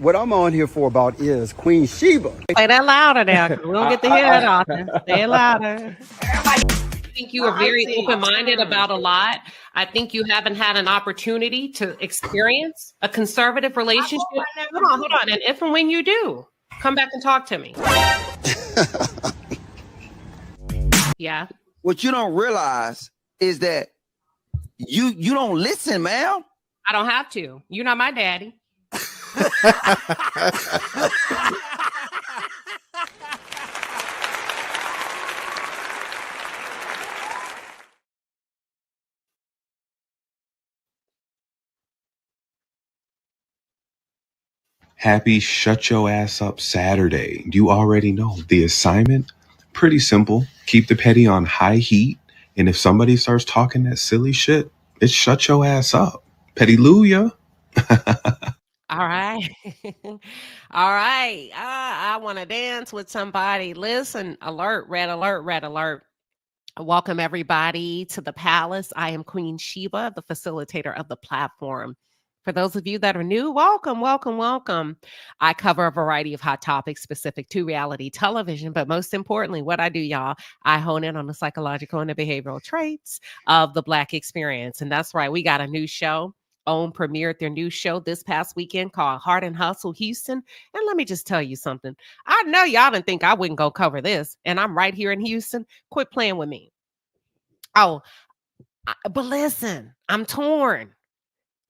what I'm on here for about is Queen Shiba. Play that louder now, because we don't get to hear that often. Say it louder. I think you are very open-minded about a lot. I think you haven't had an opportunity to experience a conservative relationship. Hold on. And if and when you do, come back and talk to me. Yeah. What you don't realize is that you don't listen, man. I don't have to. You're not my daddy. Happy Shut Your Ass Up Saturday. You already know the assignment. Pretty simple. Keep the petty on high heat. And if somebody starts talking that silly shit, it's shut your ass up. Petty-luya. All right. All right. I want to dance with somebody. Listen, alert, red alert, red alert. Welcome everybody to the palace. I am Queen Shiba, the facilitator of the platform. For those of you that are new, welcome, welcome, welcome. I cover a variety of hot topics specific to reality television, but most importantly, what I do, y'all, I hone in on the psychological and the behavioral traits of the Black experience. And that's right, we got a new show. OWN premiered their new show this past weekend called Heart and Hustle Houston. And let me just tell you something. I know y'all didn't think I wouldn't go cover this, and I'm right here in Houston. Quit playing with me. But listen, I'm torn.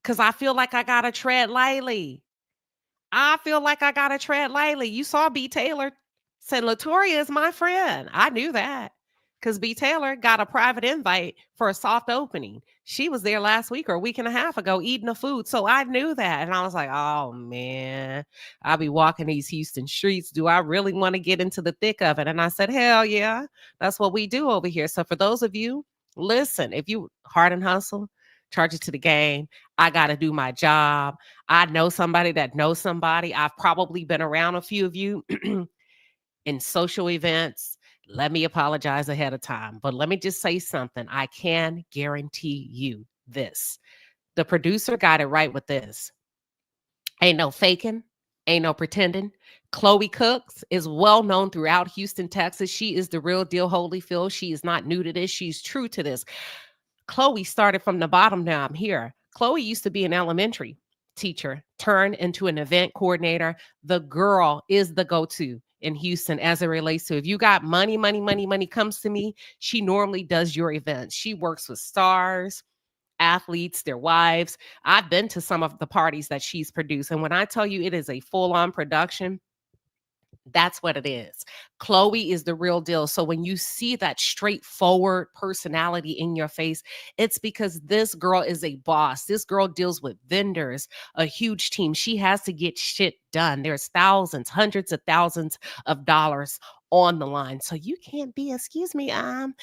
Because I feel like I got to tread lightly. You saw B. Taylor said, Latoria is my friend. I knew that because B. Taylor got a private invite for a soft opening. She was there last week or a week and a half ago eating the food. So I knew that. And I was like, oh, man, I'll be walking these Houston streets. Do I really want to get into the thick of it? And I said, hell yeah, that's what we do over here. So for those of you, listen, if you heart and hustle, charge it to the game. I got to do my job. I know somebody that knows somebody. I've probably been around a few of you in social events. Let me apologize ahead of time. But let me just say something. I can guarantee you this. The producer got it right with this. Ain't no faking. Ain't no pretending. Khloe Cooks is well known throughout Houston, Texas. She is the real deal, Holyfield. She is not new to this. She's true to this. Khloe started from the bottom. Now I'm here. Khloe used to be an elementary teacher, turned into an event coordinator. The girl is the go-to in Houston as it relates to if you got money comes to me. She normally does your events. She works with stars, athletes, their wives. I've been to some of the parties that she's produced. And when I tell you it is a full-on production, that's what it is. Khloe is the real deal. So when you see that straightforward personality in your face, it's because this girl is a boss. This girl deals with vendors, a huge team. She has to get shit done. There's thousands, hundreds of thousands of dollars on the line. So you can't be, excuse me, I'm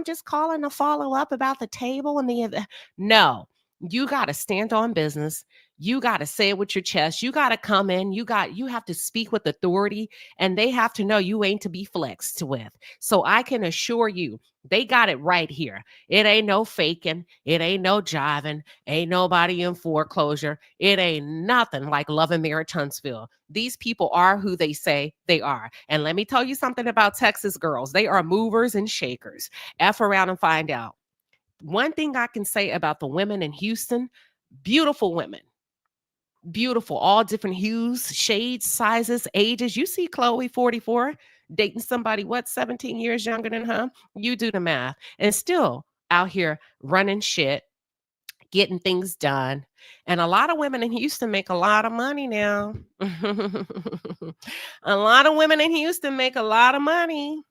just calling to follow up about the table and the event. No, you got to stand on business. You got to say it with your chest. You got to come in. You have to speak with authority, and they have to know you ain't to be flexed with. So I can assure you, they got it right here. It ain't no faking. It ain't no jiving. Ain't nobody in foreclosure. It ain't nothing like Love and Marriage Huntsville. These people are who they say they are. And let me tell you something about Texas girls. They are movers and shakers. F around and find out. One thing I can say about the women in Houston, beautiful women. Beautiful, all different hues, shades, sizes, ages. You see Khloe, 44, dating somebody, 17 years younger than her? You do the math. And still out here running shit, getting things done. And a lot of women in Houston make a lot of money now. A lot of women in Houston make a lot of money.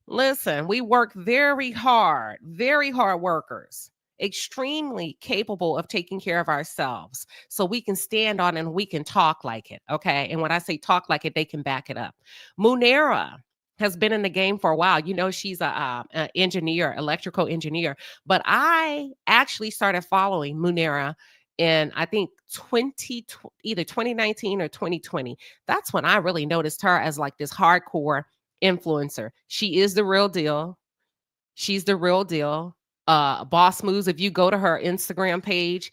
Listen, we work very hard workers. Extremely capable of taking care of ourselves so we can stand on and we can talk like it. Okay. And when I say talk like it, they can back it up. Munera has been in the game for a while. You know, she's an engineer, electrical engineer, but I actually started following Munera in, I think, either 2019 or 2020. That's when I really noticed her as like this hardcore influencer. She is the real deal. She's the real deal. Boss Moves, if you go to her Instagram page,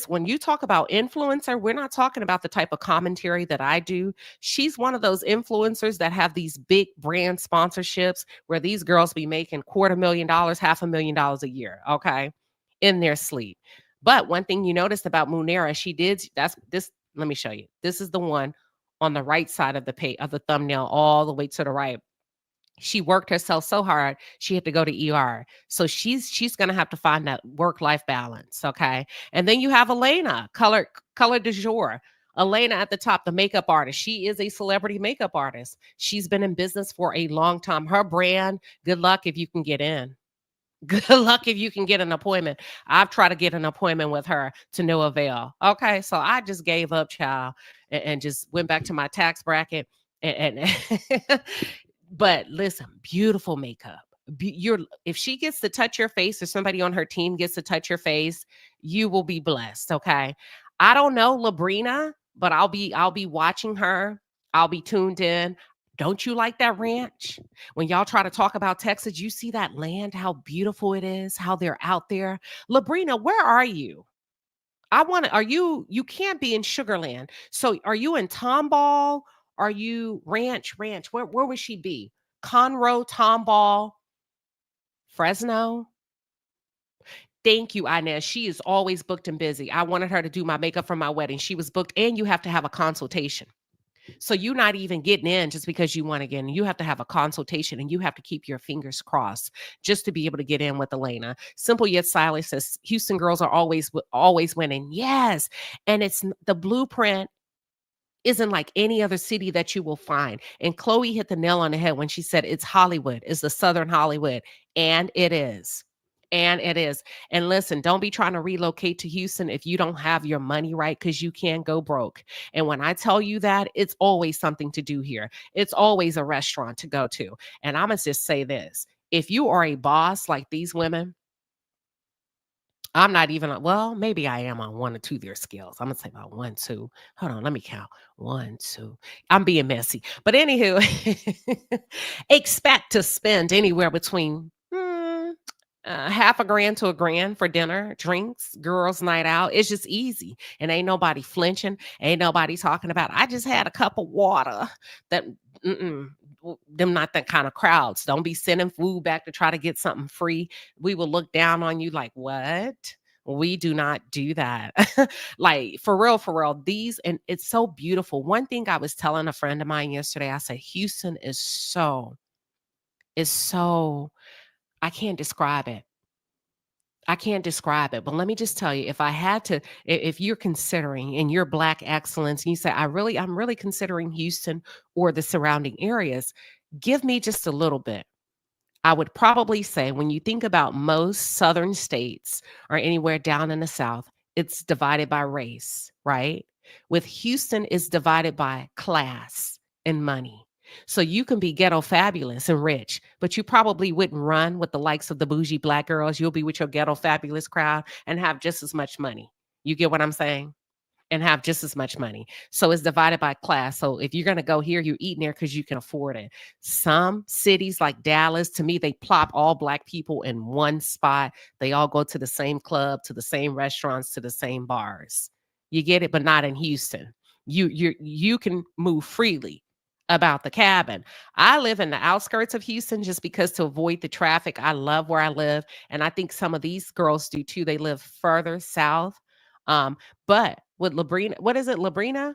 When you talk about influencer, we're not talking about the type of commentary that I do. She's one of those influencers that have these big brand sponsorships where these girls be making $250,000, $500,000 a year, okay, in their sleep. But one thing you noticed about Munera, let me show you. This is the one on the right side of the thumbnail, all the way to the right. She worked herself so hard, she had to go to ER. So she's gonna have to find that work-life balance. Okay. And then you have Elena, color du jour. Elena at the top, the makeup artist. She is a celebrity makeup artist. She's been in business for a long time. Her brand, good luck if you can get in. Good luck if you can get an appointment. I've tried to get an appointment with her to no avail. Okay. So I just gave up, child, and just went back to my tax bracket. And but listen, beautiful makeup. If she gets to touch your face or somebody on her team gets to touch your face, you will be blessed. Okay. I don't know Labrina, but I'll be watching her. I'll be tuned in. Don't you like that ranch? When y'all try to talk about Texas, you see that land, how beautiful it is, how they're out there. Labrina, where are you? You can't be in Sugarland. So are you in Tomball? Are you ranch? Where would she be? Conroe, Tomball, Fresno? Thank you, Inez. She is always booked and busy. I wanted her to do my makeup for my wedding. She was booked, and you have to have a consultation. So you're not even getting in just because you want to get in. You have to have a consultation, and you have to keep your fingers crossed just to be able to get in with Elena. Simple Yet Silent says Houston girls are always winning. Yes. And it's the blueprint isn't like any other city that you will find. And Khloe hit the nail on the head when she said it's Hollywood, it's the Southern Hollywood. And it is. And it is. And listen, don't be trying to relocate to Houston if you don't have your money right, because you can go broke. And when I tell you that, it's always something to do here. It's always a restaurant to go to. And I'm going to just say this. If you are a boss like these women, I'm not even, well, maybe I am on one or two of their scales. I'm going to say about 1, 2. Hold on, let me count. 1, 2. I'm being messy. But anywho, expect to spend anywhere between $500 to $1,000 for dinner, drinks, girls' night out. It's just easy. And ain't nobody flinching. Ain't nobody talking about, I just had a cup of water. Them not that kind of crowds. Don't be sending food back to try to get something free. We will look down on you like, what? We do not do that. Like, for real, and it's so beautiful. One thing I was telling a friend of mine yesterday, I said, Houston is so, I can't describe it. But let me just tell you, if you're considering in your Black excellence, and you say, I'm really considering Houston or the surrounding areas, give me just a little bit. I would probably say when you think about most Southern states or anywhere down in the South, it's divided by race, right? With Houston, it's divided by class and money. So you can be ghetto fabulous and rich, but you probably wouldn't run with the likes of the bougie Black girls. You'll be with your ghetto fabulous crowd and have just as much money. You get what I'm saying? And have just as much money. So it's divided by class. So if you're going to go here, you're eating there because you can afford it. Some cities like Dallas, to me, they plop all Black people in one spot. They all go to the same club, to the same restaurants, to the same bars. You get it, but not in Houston. You can move freely about the cabin. I live in the outskirts of Houston just because to avoid the traffic. I love where I live. And I think some of these girls do too. They live further south. But with Labrina, what is it, Labrina?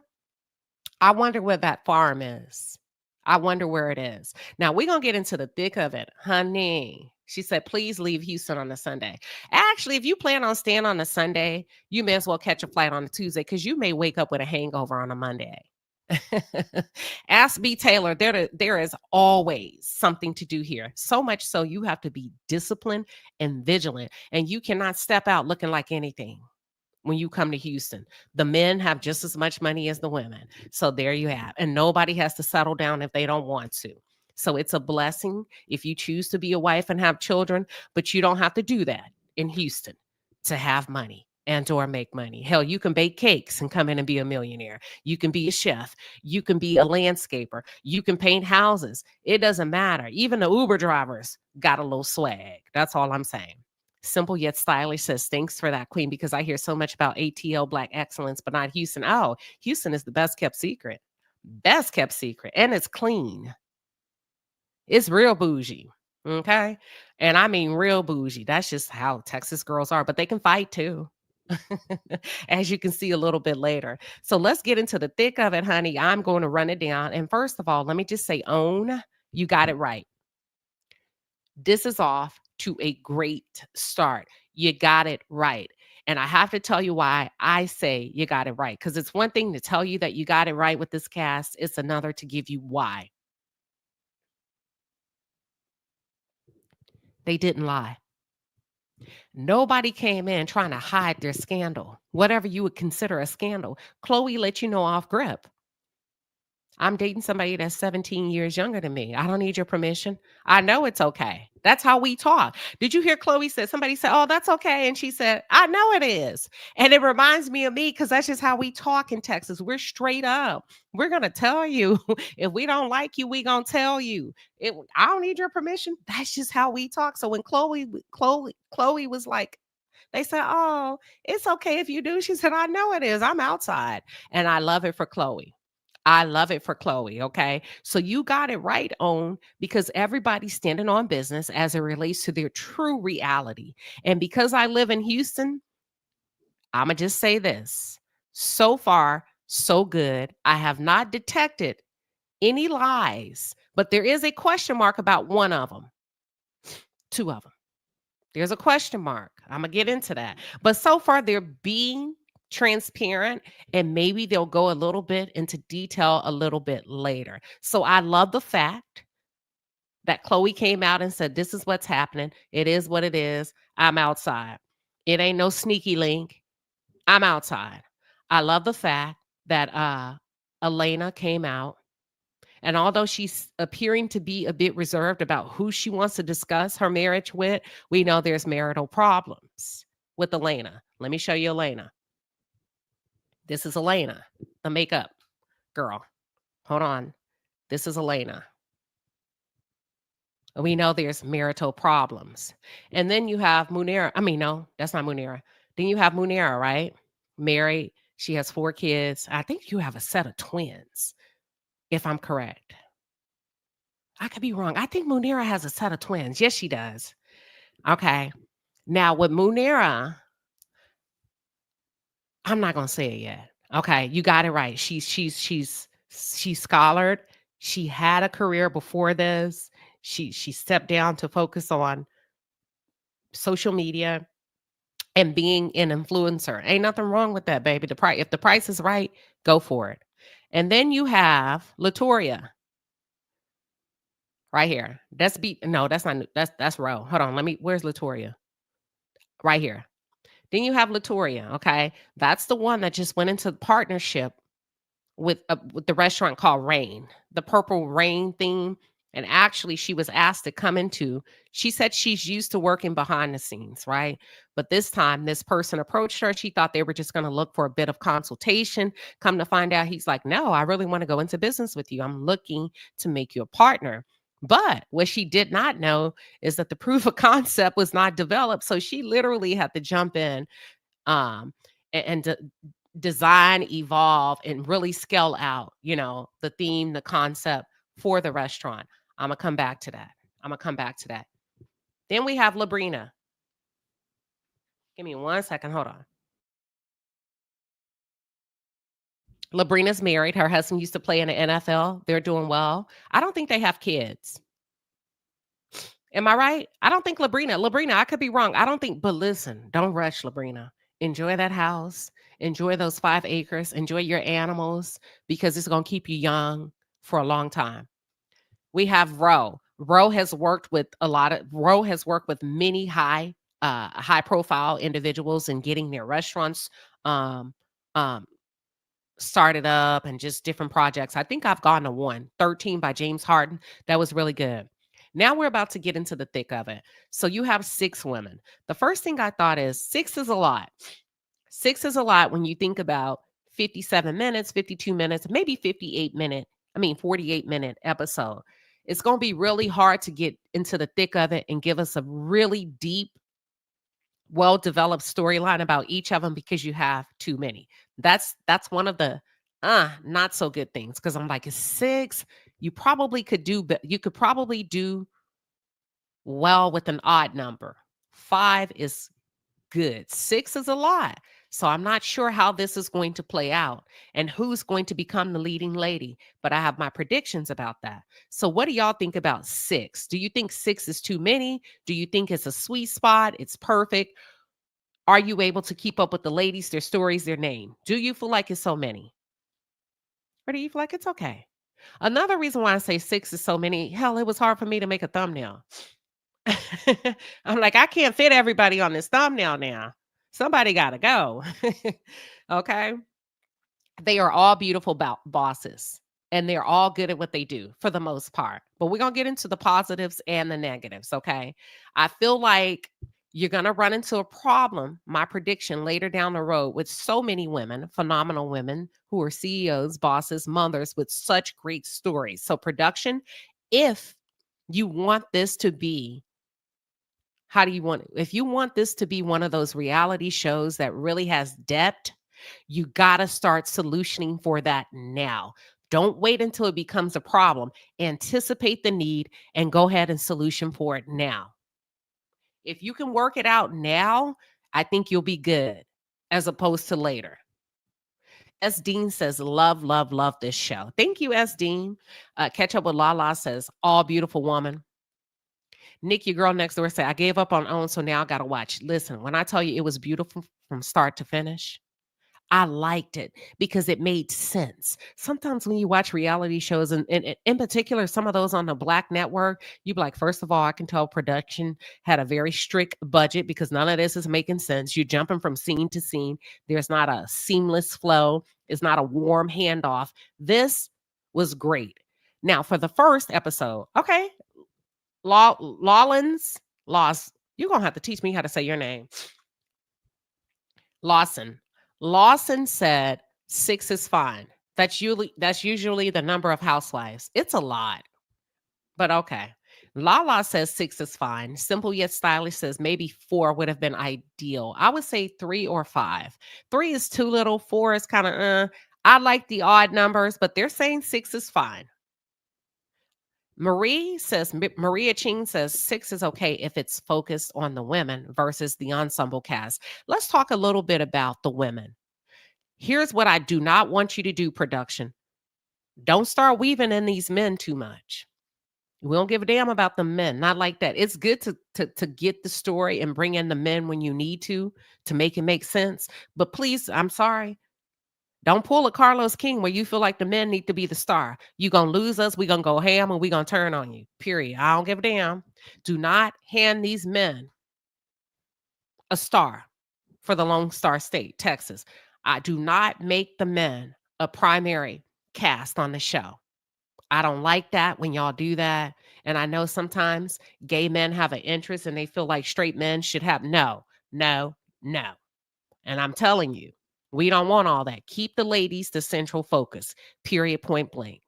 I wonder where that farm is. I wonder where it is. Now we're going to get into the thick of it, honey. She said, please leave Houston on a Sunday. Actually, if you plan on staying on a Sunday, you may as well catch a flight on a Tuesday because you may wake up with a hangover on a Monday. Ask B. Taylor, there is always something to do here. So much so you have to be disciplined and vigilant, and you cannot step out looking like anything. When you come to Houston, the men have just as much money as the women. So there you have. And nobody has to settle down if they don't want to. So it's a blessing if you choose to be a wife and have children, but you don't have to do that in Houston to have money and or make money. Hell, you can bake cakes and come in and be a millionaire. You can be a chef. You can be a landscaper. You can paint houses. It doesn't matter. Even the Uber drivers got a little swag. That's all I'm saying. Simple yet stylish says, thanks for that, Queen, because I hear so much about ATL Black excellence, but not Houston. Oh, Houston is the best kept secret. Best kept secret. And it's clean. It's real bougie. Okay. And I mean real bougie. That's just how Texas girls are, but they can fight too. As you can see a little bit later. So let's get into the thick of it, honey. I'm going to run it down. And first of all, let me just say, own, you got it right. This is off to a great start. You got it right. And I have to tell you why I say you got it right. Because it's one thing to tell you that you got it right with this cast. It's another to give you why. They didn't lie. Nobody came in trying to hide their scandal, whatever you would consider a scandal. Khloe let you know off grip. I'm dating somebody that's 17 years younger than me. I don't need your permission. I know it's okay. That's how we talk. Did you hear Khloe said, somebody said, oh, that's okay. And she said, I know it is. And it reminds me of me because that's just how we talk in Texas. We're straight up. We're going to tell you. If we don't like you, we going to tell you. I don't need your permission. That's just how we talk. So when Khloe was like, they said, oh, it's okay if you do. She said, I know it is. I'm outside. And I love it for Khloe. I love it for Khloe. Okay. So you got it right on because everybody's standing on business as it relates to their true reality. And because I live in Houston, I'm going to just say this. So far, so good. I have not detected any lies, but there is a question mark about one of them, two of them. There's a question mark. I'm going to get into that. But so far, they're being transparent, and maybe they'll go a little bit into detail a little bit later. So I love the fact that Khloe came out and said, this is what's happening. It is what it is. I'm outside. It ain't no sneaky link. I'm outside. I love the fact that Elena came out, and although she's appearing to be a bit reserved about who she wants to discuss her marriage with, we know there's marital problems with Elena. Let me show you Elena. This is Elena, the makeup girl. Hold on. This is Elena. We know there's marital problems. And then you have Munera. I mean, no, that's not Munera. Then you have Munera, right? Married. She has 4 kids. I think you have a set of twins, if I'm correct. I could be wrong. I think Munera has a set of twins. Yes, she does. Okay. Now with Munera, I'm not gonna say it yet. Okay, you got it right. She's scholared. She had a career before this. She stepped down to focus on social media and being an influencer. Ain't nothing wrong with that, baby. If the price is right, go for it. And then you have Latoria right here. That's Ro. Hold on, where's Latoria? Right here. Then you have Latoria, okay? That's the one that just went into partnership with the restaurant called Rain, the Purple Rain theme. And actually, she was asked to come into, she said she's used to working behind the scenes, right? But this time, this person approached her. She thought they were just going to look for a bit of consultation. Come to find out, he's like, no, I really want to go into business with you. I'm looking to make you a partner. But what she did not know is that the proof of concept was not developed. So she literally had to jump in and design, evolve, and really scale out, the theme, the concept for the restaurant. I'm going to come back to that. Then we have Labrina. Give me 1 second. Hold on. Labrina's married. Her husband used to play in the NFL. They're doing well. I don't think they have kids. Am I right? I don't think Labrina, I could be wrong. I don't think, but listen, don't rush Labrina. Enjoy that house. Enjoy those 5 acres. Enjoy your animals because it's going to keep you young for a long time. We have Ro. Ro has worked with many high profile individuals in getting their restaurants started up and just different projects. I think I've gone to one, 13 by James Harden. That was really good. Now we're about to get into the thick of it. So you have 6 women. The first thing I thought is 6 is a lot. 6 is a lot when you think about 57 minutes, 52 minutes, maybe 48 minute episode. It's going to be really hard to get into the thick of it and give us a really deep well-developed storyline about each of them because you have too many. That's one of the not so good things, because I'm like, it's 6. You probably could do, but you could probably do well with an odd number. 5 is good. 6 is a lot. So I'm not sure how this is going to play out and who's going to become the leading lady, but I have my predictions about that. So what do y'all think about 6? Do you think 6 is too many? Do you think it's a sweet spot? It's perfect? Are you able to keep up with the ladies, their stories, their name? Do you feel like it's so many? Or do you feel like it's okay? Another reason why I say 6 is so many, hell, it was hard for me to make a thumbnail. I'm like, I can't fit everybody on this thumbnail now. Somebody got to go. Okay. They are all beautiful bosses, and they're all good at what they do for the most part. But we're going to get into the positives and the negatives. Okay. I feel like you're going to run into a problem, my prediction, later down the road with so many women, phenomenal women who are CEOs, bosses, mothers with such great stories. So, production, if you want this to be, how do you want it? If you want this to be one of those reality shows that really has depth, you got to start solutioning for that now. Don't wait until it becomes a problem. Anticipate the need and go ahead and solution for it now. If you can work it out now, I think you'll be good, as opposed to later. S. Dean says, love, love, love this show. Thank you, S. Dean. Catch Up with Lala says, all beautiful woman. Nick, your girl next door, said, I gave up on OWN, so now I got to watch. Listen, when I tell you it was beautiful from start to finish, I liked it because it made sense. Sometimes when you watch reality shows, and in particular, some of those on the Black network, you be like, first of all, I can tell production had a very strict budget because none of this is making sense. You're jumping from scene to scene. There's not a seamless flow. It's not a warm handoff. This was great. Now, for the first episode, okay, Lawlins, you're going to have to teach me how to say your name. Lawson said 6 is fine. That's usually the number of housewives. It's a lot, but okay. Lala says 6 is fine. Simple yet stylish says maybe 4 would have been ideal. I would say 3 or 5. 3 is too little. 4 is kind of, I like the odd numbers, but they're saying 6 is fine. Maria Ching says 6 is okay if it's focused on the women versus the ensemble cast. Let's talk a little bit about the women. Here's what I do not want you to do, production. Don't start weaving in these men too much. We don't give a damn about the men. Not like that. It's good to get the story and bring in the men when you need to make it make sense. But please, I'm sorry. Don't pull a Carlos King where you feel like the men need to be the star. You're going to lose us. We're going to go ham and we're going to turn on you. Period. I don't give a damn. Do not hand these men a star for the Lone Star State, Texas. I do not make the men a primary cast on the show. I don't like that when y'all do that. And I know sometimes gay men have an interest and they feel like straight men should have. No. And I'm telling you, we don't want all that. Keep the ladies the central focus, period, point blank.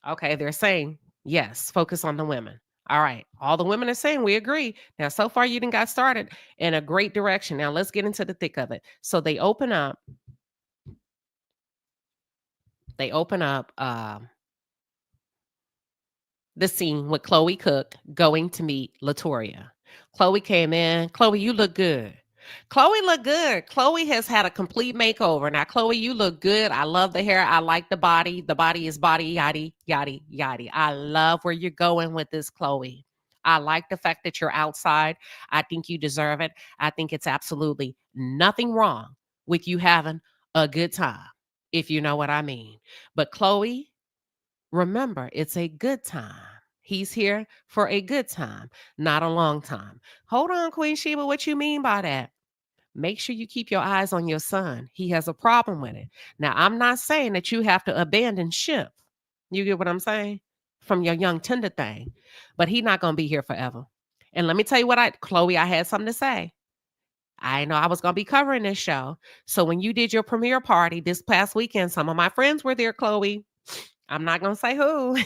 Okay, they're saying, yes, focus on the women. All right, all the women are saying we agree. Now, so far, you done got started in a great direction. Now, let's get into the thick of it. So they open up the scene with Khloe Cook going to meet Latoria. Khloe came in. Khloe, you look good. Khloe look good. Khloe has had a complete makeover. Now, Khloe, you look good. I love the hair. I like the body. The body is body, yaddy, yaddy, yaddy. I love where you're going with this, Khloe. I like the fact that you're outside. I think you deserve it. I think it's absolutely nothing wrong with you having a good time, if you know what I mean. But Khloe, remember, it's a good time. He's here for a good time, not a long time. Hold on, Queen Shiba. What you mean by that? Make sure you keep your eyes on your son. He has a problem with it. Now, I'm not saying that you have to abandon ship. You get what I'm saying? From your young tender thing. But he's not going to be here forever. And let me tell you what, Khloe, I had something to say. I know I was going to be covering this show. So when you did your premiere party this past weekend, some of my friends were there, Khloe. I'm not going to say who.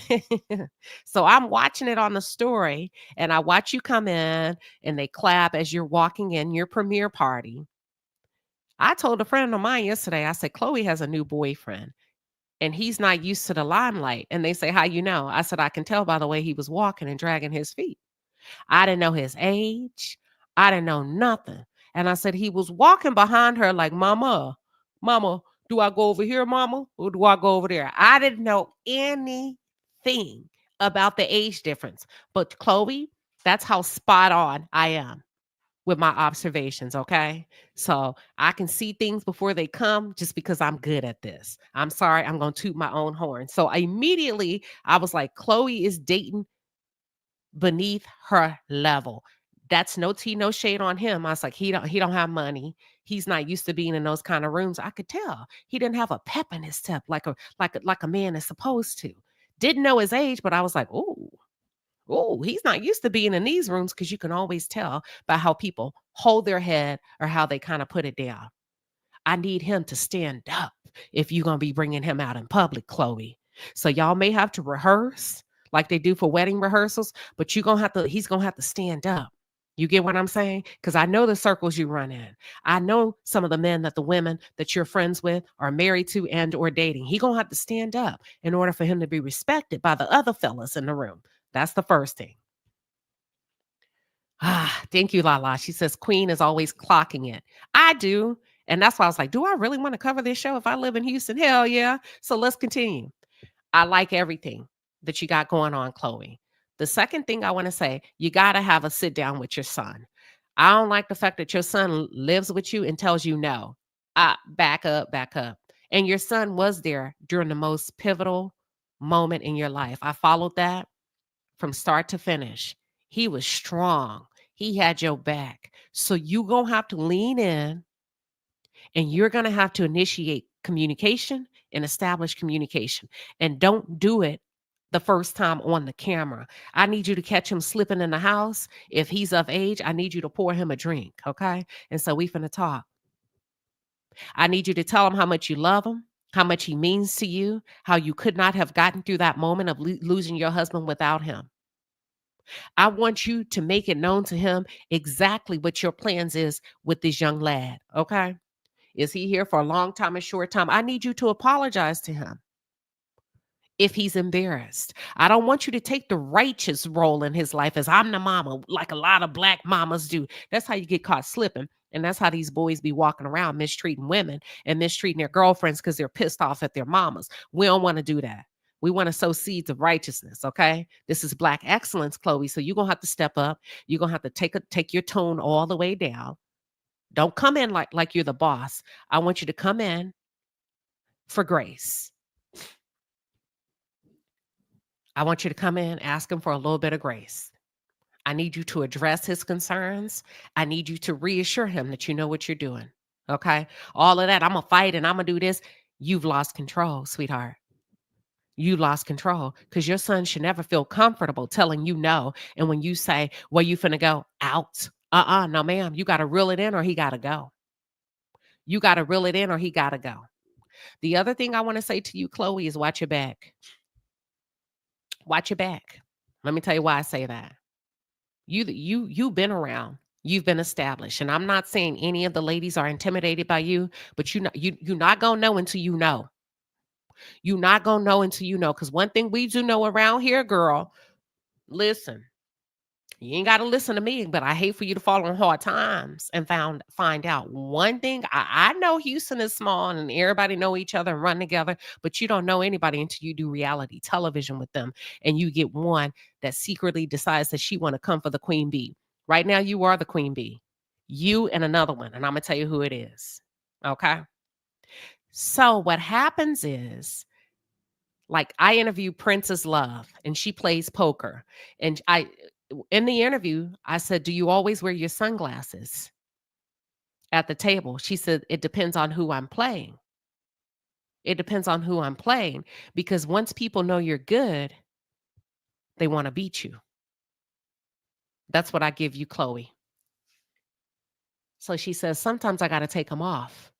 So I'm watching it on the story, and I watch you come in and they clap as you're walking in your premiere party. I told a friend of mine yesterday, I said, Khloe has a new boyfriend and he's not used to the limelight. And they say, how you know? I said, I can tell by the way he was walking and dragging his feet. I didn't know his age. I didn't know nothing. And I said, he was walking behind her like, mama, do I go over here, mama? Or do I go over there? I didn't know anything about the age difference. But Khloe, that's how spot on I am with my observations, okay? So I can see things before they come just because I'm good at this. I'm sorry, I'm going to toot my own horn. So immediately I was like, Khloe is dating beneath her level. That's no tea, no shade on him. I was like, he don't have money. He's not used to being in those kind of rooms. I could tell he didn't have a pep in his step like a man is supposed to. Didn't know his age, but I was like, oh, he's not used to being in these rooms, because you can always tell by how people hold their head or how they kind of put it down. I need him to stand up if you're going to be bringing him out in public, Khloe. So y'all may have to rehearse like they do for wedding rehearsals, but he's going to have to stand up. You get what I'm saying? Because I know the circles you run in. I know some of the men that the women that you're friends with are married to and or dating. He going to have to stand up in order for him to be respected by the other fellas in the room. That's the first thing. Thank you, Lala. She says Queen is always clocking it. I do. And that's why I was like, do I really want to cover this show if I live in Houston? Hell yeah. So let's continue. I like everything that you got going on, Khloe. The second thing I want to say, you got to have a sit down with your son. I don't like the fact that your son lives with you and tells you no. Back up, back up. And your son was there during the most pivotal moment in your life. I followed that from start to finish. He was strong. He had your back. So you going to have to lean in, and you're going to have to initiate communication and establish communication. And don't do it the first time on the camera. I need you to catch him slipping in the house. If he's of age, I need you to pour him a drink, okay? And so we finna talk. I need you to tell him how much you love him, how much he means to you, how you could not have gotten through that moment of losing your husband without him. I want you to make it known to him exactly what your plans is with this young lad, okay? Is he here for a long time, a short time? I need you to apologize to him if he's embarrassed. I don't want you to take the righteous role in his life as I'm the mama, like a lot of black mamas do. That's how you get caught slipping. And that's how these boys be walking around mistreating women and mistreating their girlfriends because they're pissed off at their mamas. We don't want to do that. We want to sow seeds of righteousness, okay? This is Black excellence, Khloe. So you're going to have to step up. You're going to have to take your tone all the way down. Don't come in like you're the boss. I want you to come in for grace. I want you to come in, ask him for a little bit of grace. I need you to address his concerns. I need you to reassure him that you know what you're doing. Okay? All of that, I'm going to fight and I'm going to do this. You've lost control, sweetheart. You lost control, because your son should never feel comfortable telling you no. And when you say, where you finna go? Out. No, ma'am. You got to reel it in or he got to go. You got to reel it in or he got to go. The other thing I want to say to you, Khloe, is watch your back. Watch your back. Let me tell you why I say that. You've been around. You've been established. And I'm not saying any of the ladies are intimidated by you, but you're not going to know until you know. You're not going to know until you know. Because one thing we do know around here, girl, listen, you ain't got to listen to me, but I hate for you to fall on hard times and find out. One thing, I know Houston is small and everybody know each other and run together, but you don't know anybody until you do reality television with them. And you get one that secretly decides that she want to come for the queen bee. Right now, you are the queen bee. You and another one. And I'm going to tell you who it is. Okay? So what happens is, like, I interview Princess Love and she plays poker. And in the interview, I said, do you always wear your sunglasses at the table? She said, it depends on who I'm playing. It depends on who I'm playing, because once people know you're good, they want to beat you. That's what I give you, Khloe. So she says, sometimes I got to take them off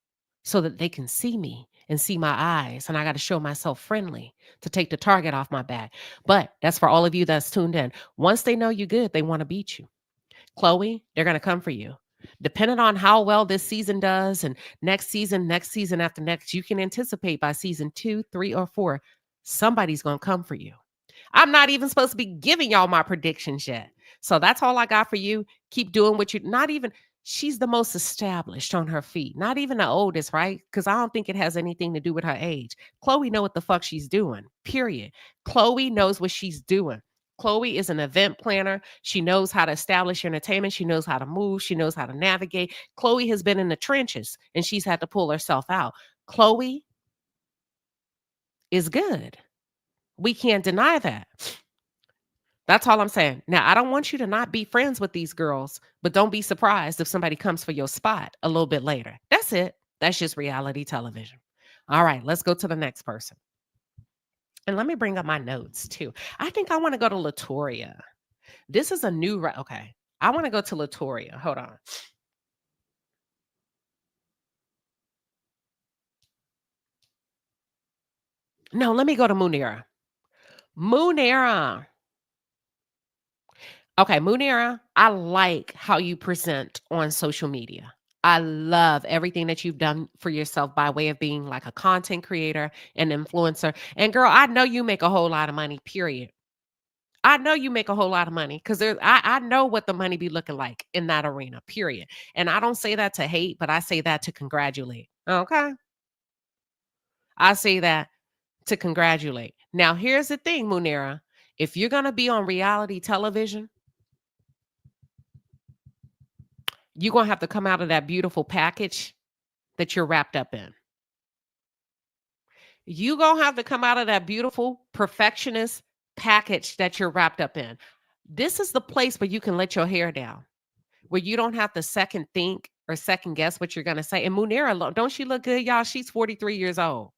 so that they can see me and see my eyes. And I got to show myself friendly to take the target off my back. But that's for all of you that's tuned in. Once they know you good, they want to beat you. Khloe, they're going to come for you. Depending on how well this season does and next season after next, you can anticipate by season 2, 3, or 4, somebody's going to come for you. I'm not even supposed to be giving y'all my predictions yet. So that's all I got for you. Keep doing what you not even she's the most established on her feet. Not even the oldest, right? Because I don't think it has anything to do with her age. Khloe know what the fuck she's doing. Period. Khloe knows what she's doing. Khloe is an event planner. She knows how to establish entertainment. She knows how to move. She knows how to navigate. Khloe has been in the trenches and she's had to pull herself out. Khloe is good. We can't deny that. That's all I'm saying. Now, I don't want you to not be friends with these girls, but don't be surprised if somebody comes for your spot a little bit later. That's it. That's just reality television. All right, let's go to the next person. And let me bring up my notes too. I think I want to go to Latoria. This is a new, okay. I want to go to Latoria. Hold on. No, let me go to Munira. Munira. Okay, Munira, I like how you present on social media. I love everything that you've done for yourself by way of being like a content creator and influencer. And girl, I know you make a whole lot of money, period. I know you make a whole lot of money because I know what the money be looking like in that arena, period. And I don't say that to hate, but I say that to congratulate. Okay. I say that to congratulate. Now, here's the thing, Munira. If you're going to be on reality television, you're going to have to come out of that beautiful package that you're wrapped up in. You're going to have to come out of that beautiful perfectionist package that you're wrapped up in. This is the place where you can let your hair down, where you don't have to second think or second guess what you're going to say. And Munira, don't she look good, y'all? She's 43 years old.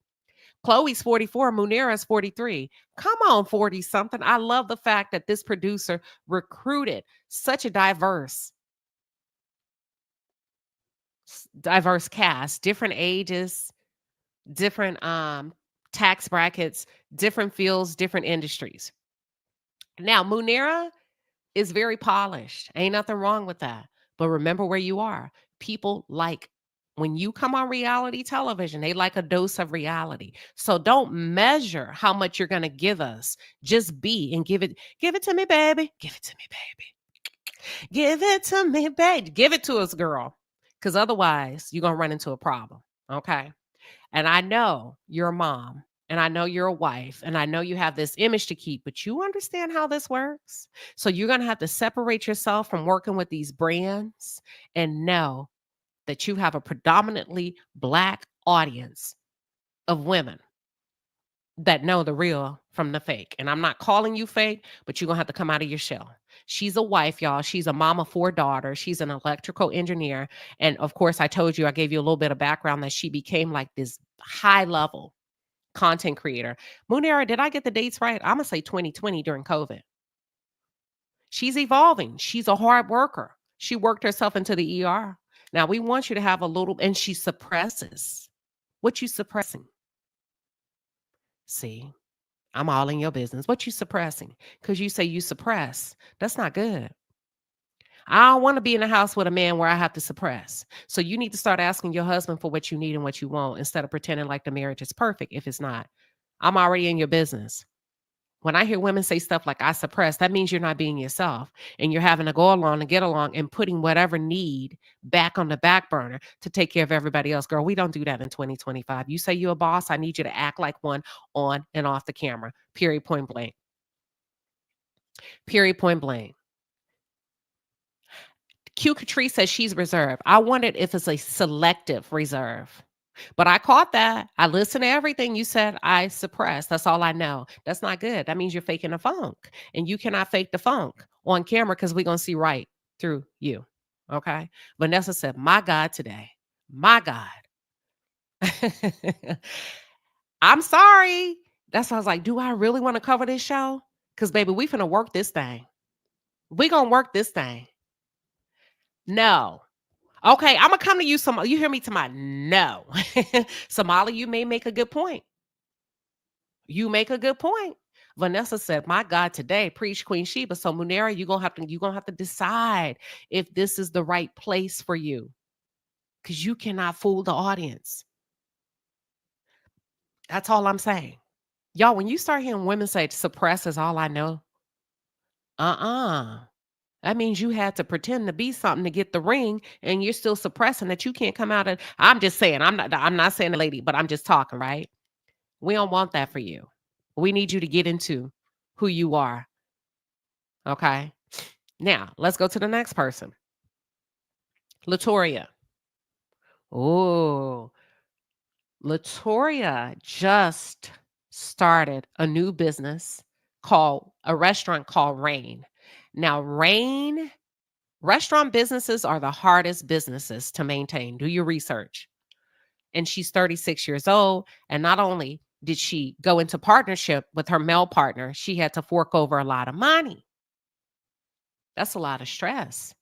Khloe's 44, Munira's 43. Come on, 40 something. I love the fact that this producer recruited such a diverse cast, different ages, different tax brackets, different fields, different industries. Now, Munira is very polished. Ain't nothing wrong with that. But remember where you are. People like when you come on reality television, they like a dose of reality. So don't measure how much you're going to give us. Just be and give it to me, baby. Give it to me, baby. Give it to me, baby. Give it to us, girl. Because otherwise, you're going to run into a problem. Okay. And I know you're a mom. And I know you're a wife, and I know you have this image to keep, but you understand how this works. So you're going to have to separate yourself from working with these brands and know that you have a predominantly Black audience of women that know the real from the fake. And I'm not calling you fake, but you're going to have to come out of your shell. She's a wife, y'all. She's a mom of 4 daughters. She's an electrical engineer. And of course, I told you, I gave you a little bit of background that she became like this high level content creator. Munira, did I get the dates right? I'm going to say 2020 during COVID. She's evolving. She's a hard worker. She worked herself into the ER. Now we want you to have a little, and she suppresses. What you suppressing? See, I'm all in your business. What you suppressing? Because you say you suppress. That's not good. I don't want to be in a house with a man where I have to suppress. So you need to start asking your husband for what you need and what you want instead of pretending like the marriage is perfect if it's not. I'm already in your business. When I hear women say stuff like I suppress, that means you're not being yourself and you're having to go along and get along and putting whatever need back on the back burner to take care of everybody else. Girl, we don't do that in 2025. You say you're a boss, I need you to act like one on and off the camera. Period, point blank. Period, point blank. Q Catrice says she's reserved. I wondered if it's a selective reserve. But I caught that. I listened to everything you said. I suppressed. That's all I know. That's not good. That means you're faking the funk. And you cannot fake the funk on camera because we're going to see right through you. Okay? Vanessa said, my God today. My God. I'm sorry. That's why I was like, do I really want to cover this show? Because, baby, we finna work this thing. We going to work this thing. No. Okay, I'm gonna come to you. You hear me to my no. Somali, you may make a good point. You make a good point. Vanessa said, "My God, today preach Queen Shiba." So Munera, you're gonna have to decide if this is the right place for you, because you cannot fool the audience. That's all I'm saying. Y'all, when you start hearing women say suppress is all I know, that means you had to pretend to be something to get the ring, and you're still suppressing that you can't come out of. I'm just saying, I'm not saying a lady, but I'm just talking, right? We don't want that for you. We need you to get into who you are. Okay. Now, let's go to the next person. Latoria. Oh, Latoria just started a new business called a restaurant called Rain. Now, restaurant businesses are the hardest businesses to maintain. Do your research. And she's 36 years old. And not only did she go into partnership with her male partner, she had to fork over a lot of money. That's a lot of stress.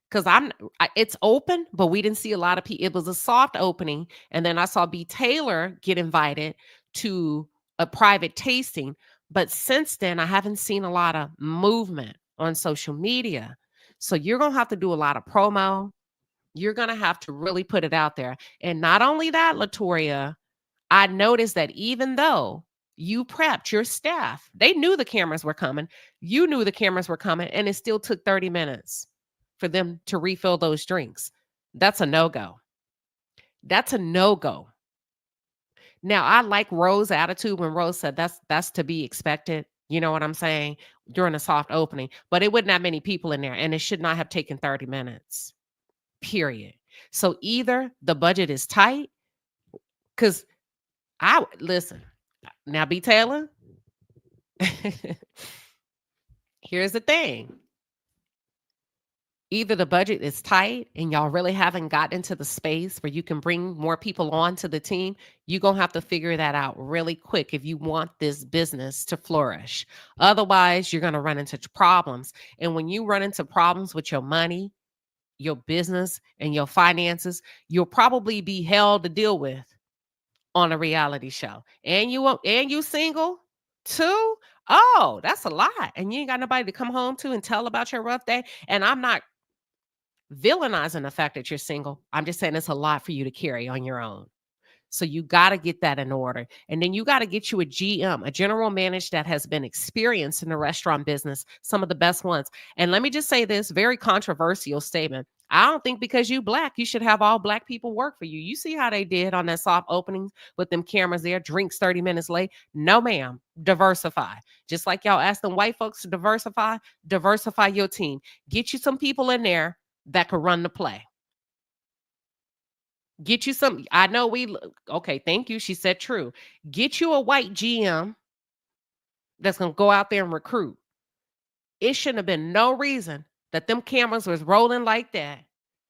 Because it's open, but we didn't see a lot of people. It was a soft opening. And then I saw B. Taylor get invited to a private tasting. But since then, I haven't seen a lot of movement on social media. So you're going to have to do a lot of promo. You're going to have to really put it out there. And not only that, Latoria, I noticed that even though you prepped your staff, they knew the cameras were coming. You knew the cameras were coming, and it still took 30 minutes for them to refill those drinks. That's a no-go. That's a no-go. Now, I like Rose's attitude when Rose said that's to be expected. You know what I'm saying? During a soft opening. But it wasn't that many people in there, and it should not have taken 30 minutes. Period. So either the budget is tight, because listen, now B. Taylor, here's the thing. Either the budget is tight and y'all really haven't gotten into the space where you can bring more people on to the team, you're going to have to figure that out really quick if you want this business to flourish. Otherwise, you're going to run into problems. And when you run into problems with your money, your business, and your finances, you'll probably be held to deal with on a reality show. And you single too? Oh, that's a lot. And you ain't got nobody to come home to and tell about your rough day. And I'm not villainizing the fact that you're single. I'm just saying it's a lot for you to carry on your own. So you got to get that in order. And then you got to get you a GM, a general manager that has been experienced in the restaurant business, some of the best ones. And let me just say this very controversial statement. I don't think because you Black, you should have all Black people work for you. You see how they did on that soft opening with them cameras there, drinks 30 minutes late. No, ma'am. Diversify. Just like y'all ask them white folks to diversify your team. Get you some people in there that could run the play. Get you some, I know okay, thank you. She said true. Get you a white GM that's going to go out there and recruit. It shouldn't have been no reason that them cameras was rolling like that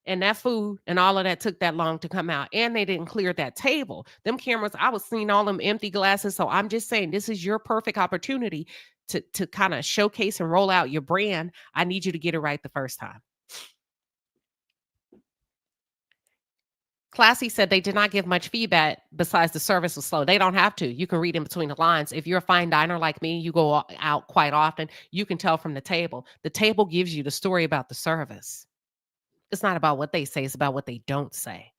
and that food and all of that took that long to come out. And they didn't clear that table. Them cameras, I was seeing all them empty glasses. So I'm just saying this is your perfect opportunity to kind of showcase and roll out your brand. I need you to get it right the first time. Classy said they did not give much feedback besides the service was slow. They don't have to. You can read in between the lines. If you're a fine diner like me, you go out quite often. You can tell from the table. The table gives you the story about the service. It's not about what they say. It's about what they don't say.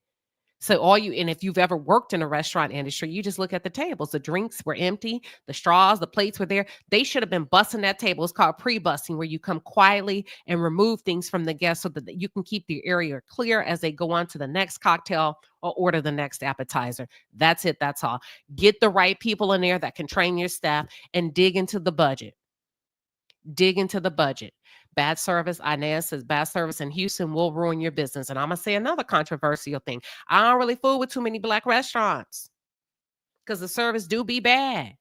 So and if you've ever worked in a restaurant industry, you just look at the tables. The drinks were empty. The straws, the plates were there. They should have been bussing that table. It's called pre-bussing, where you come quietly and remove things from the guests so that you can keep the area clear as they go on to the next cocktail or order the next appetizer. That's it. That's all. Get the right people in there that can train your staff and dig into the budget. Dig into the budget. Bad service, Inez says, bad service in Houston will ruin your business. And I'm going to say another controversial thing. I don't really fool with too many Black restaurants because the service do be bad.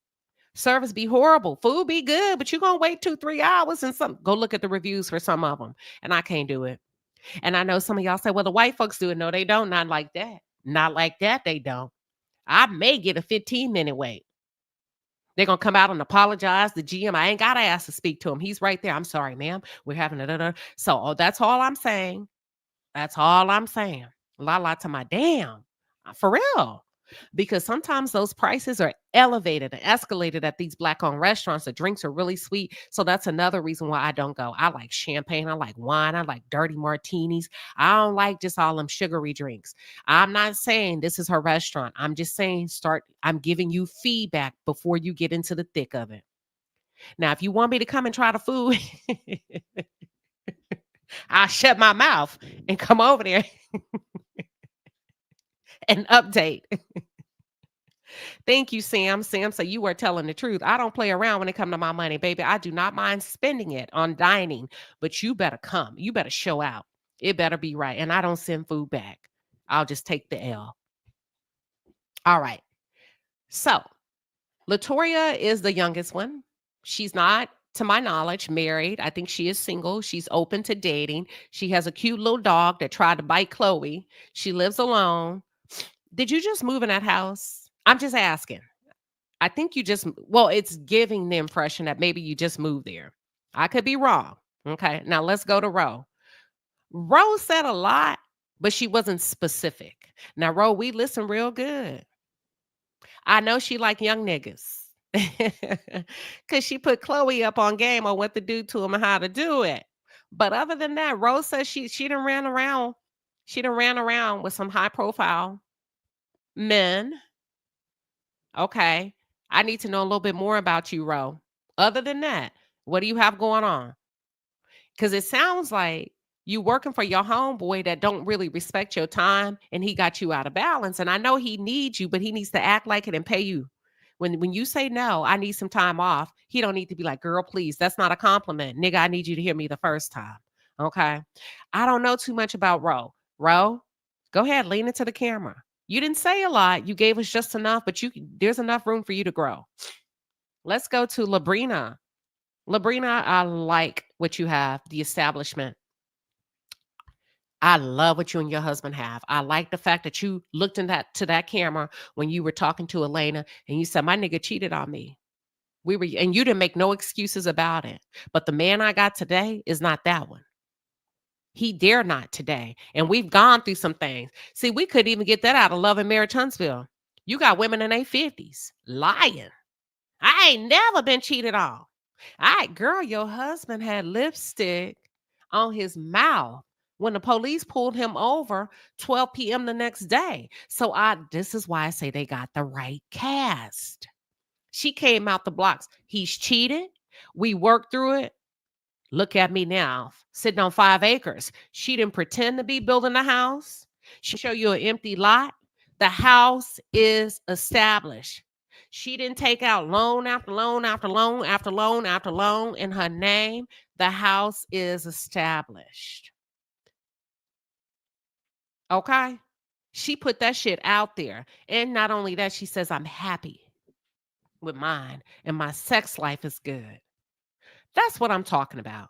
Service be horrible. Food be good, but you're going to wait 2-3 hours and go look at the reviews for some of them. And I can't do it. And I know some of y'all say, well, the white folks do it. No, they don't. Not like that. Not like that. They don't. I may get a 15-minute wait. They're going to come out and apologize. The GM, I ain't got to ask to speak to him. He's right there. I'm sorry, ma'am. We're having a. So that's all I'm saying. That's all I'm saying. La to my damn. For real. Because sometimes those prices are elevated and escalated at these black-owned restaurants. The drinks are really sweet. So that's another reason why I don't go. I like champagne. I like wine. I like dirty martinis. I don't like just all them sugary drinks. I'm not saying this is her restaurant. I'm just saying I'm giving you feedback before you get into the thick of it. Now, if you want me to come and try the food, I'll shut my mouth and come over there and update. Thank you, Sam. Sam said you are telling the truth. I don't play around when it comes to my money, baby. I do not mind spending it on dining, but you better come. You better show out. It better be right. And I don't send food back. I'll just take the L. All right. So Latoya is the youngest one. She's not, to my knowledge, married. I think she is single. She's open to dating. She has a cute little dog that tried to bite Khloe. She lives alone. Did you just move in that house? I'm just asking. I think it's giving the impression that maybe you just moved there. I could be wrong. Okay. Now let's go to Ro. Ro said a lot, but she wasn't specific. Now, Ro, we listen real good. I know she like young niggas. Because she put Khloe up on game on what to do to him and how to do it. But other than that, Rose says she done ran around. She done ran around with some high profile men. Okay. I need to know a little bit more about you, Ro. Other than that, what do you have going on? Because it sounds like you working for your homeboy that don't really respect your time and he got you out of balance. And I know he needs you, but he needs to act like it and pay you. When you say no, I need some time off, he don't need to be like, girl, please. That's not a compliment. Nigga, I need you to hear me the first time. Okay. I don't know too much about Ro. Ro, go ahead, lean into the camera. You didn't say a lot. You gave us just enough, but there's enough room for you to grow. Let's go to Labrina. Labrina, I like what you have, the establishment. I love what you and your husband have. I like the fact that you looked to that camera when you were talking to Elena and you said, my nigga cheated on me. And you didn't make no excuses about it. But the man I got today is not that one. He dare not today. And we've gone through some things. See, we couldn't even get that out of Love and Marriage Huntsville. You got women in their 50s lying. I ain't never been cheated on. All right, girl, your husband had lipstick on his mouth when the police pulled him over 12 p.m. the next day. So this is why I say they got the right cast. She came out the blocks. He's cheated. We worked through it. Look at me now, sitting on 5 acres. She didn't pretend to be building a house. She show you an empty lot. The house is established. She didn't take out loan after loan after loan after loan after loan in her name. The house is established. Okay? She put that shit out there. And not only that, she says, I'm happy with mine and my sex life is good. That's what I'm talking about.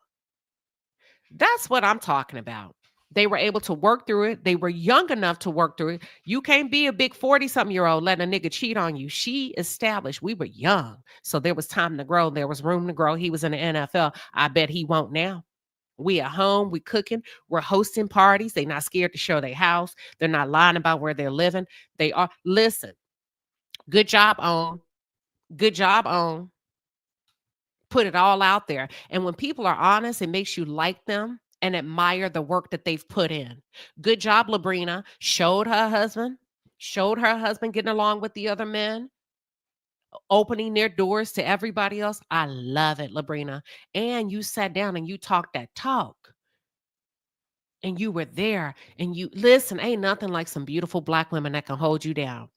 That's what I'm talking about. They were able to work through it. They were young enough to work through it. You can't be a big 40-something-year-old letting a nigga cheat on you. She established we were young. So there was time to grow. There was room to grow. He was in the NFL. I bet he won't now. We at home, we cooking, we're hosting parties. They're not scared to show their house. They're not lying about where they're living. They are. Listen, good job on. Good job on. Put it all out there. And when people are honest, it makes you like them and admire the work that they've put in. Good job, Labrina. Showed her husband getting along with the other men, opening their doors to everybody else. I love it, Labrina. And you sat down and you talked that talk. And you were there and you listen, ain't nothing like some beautiful Black women that can hold you down.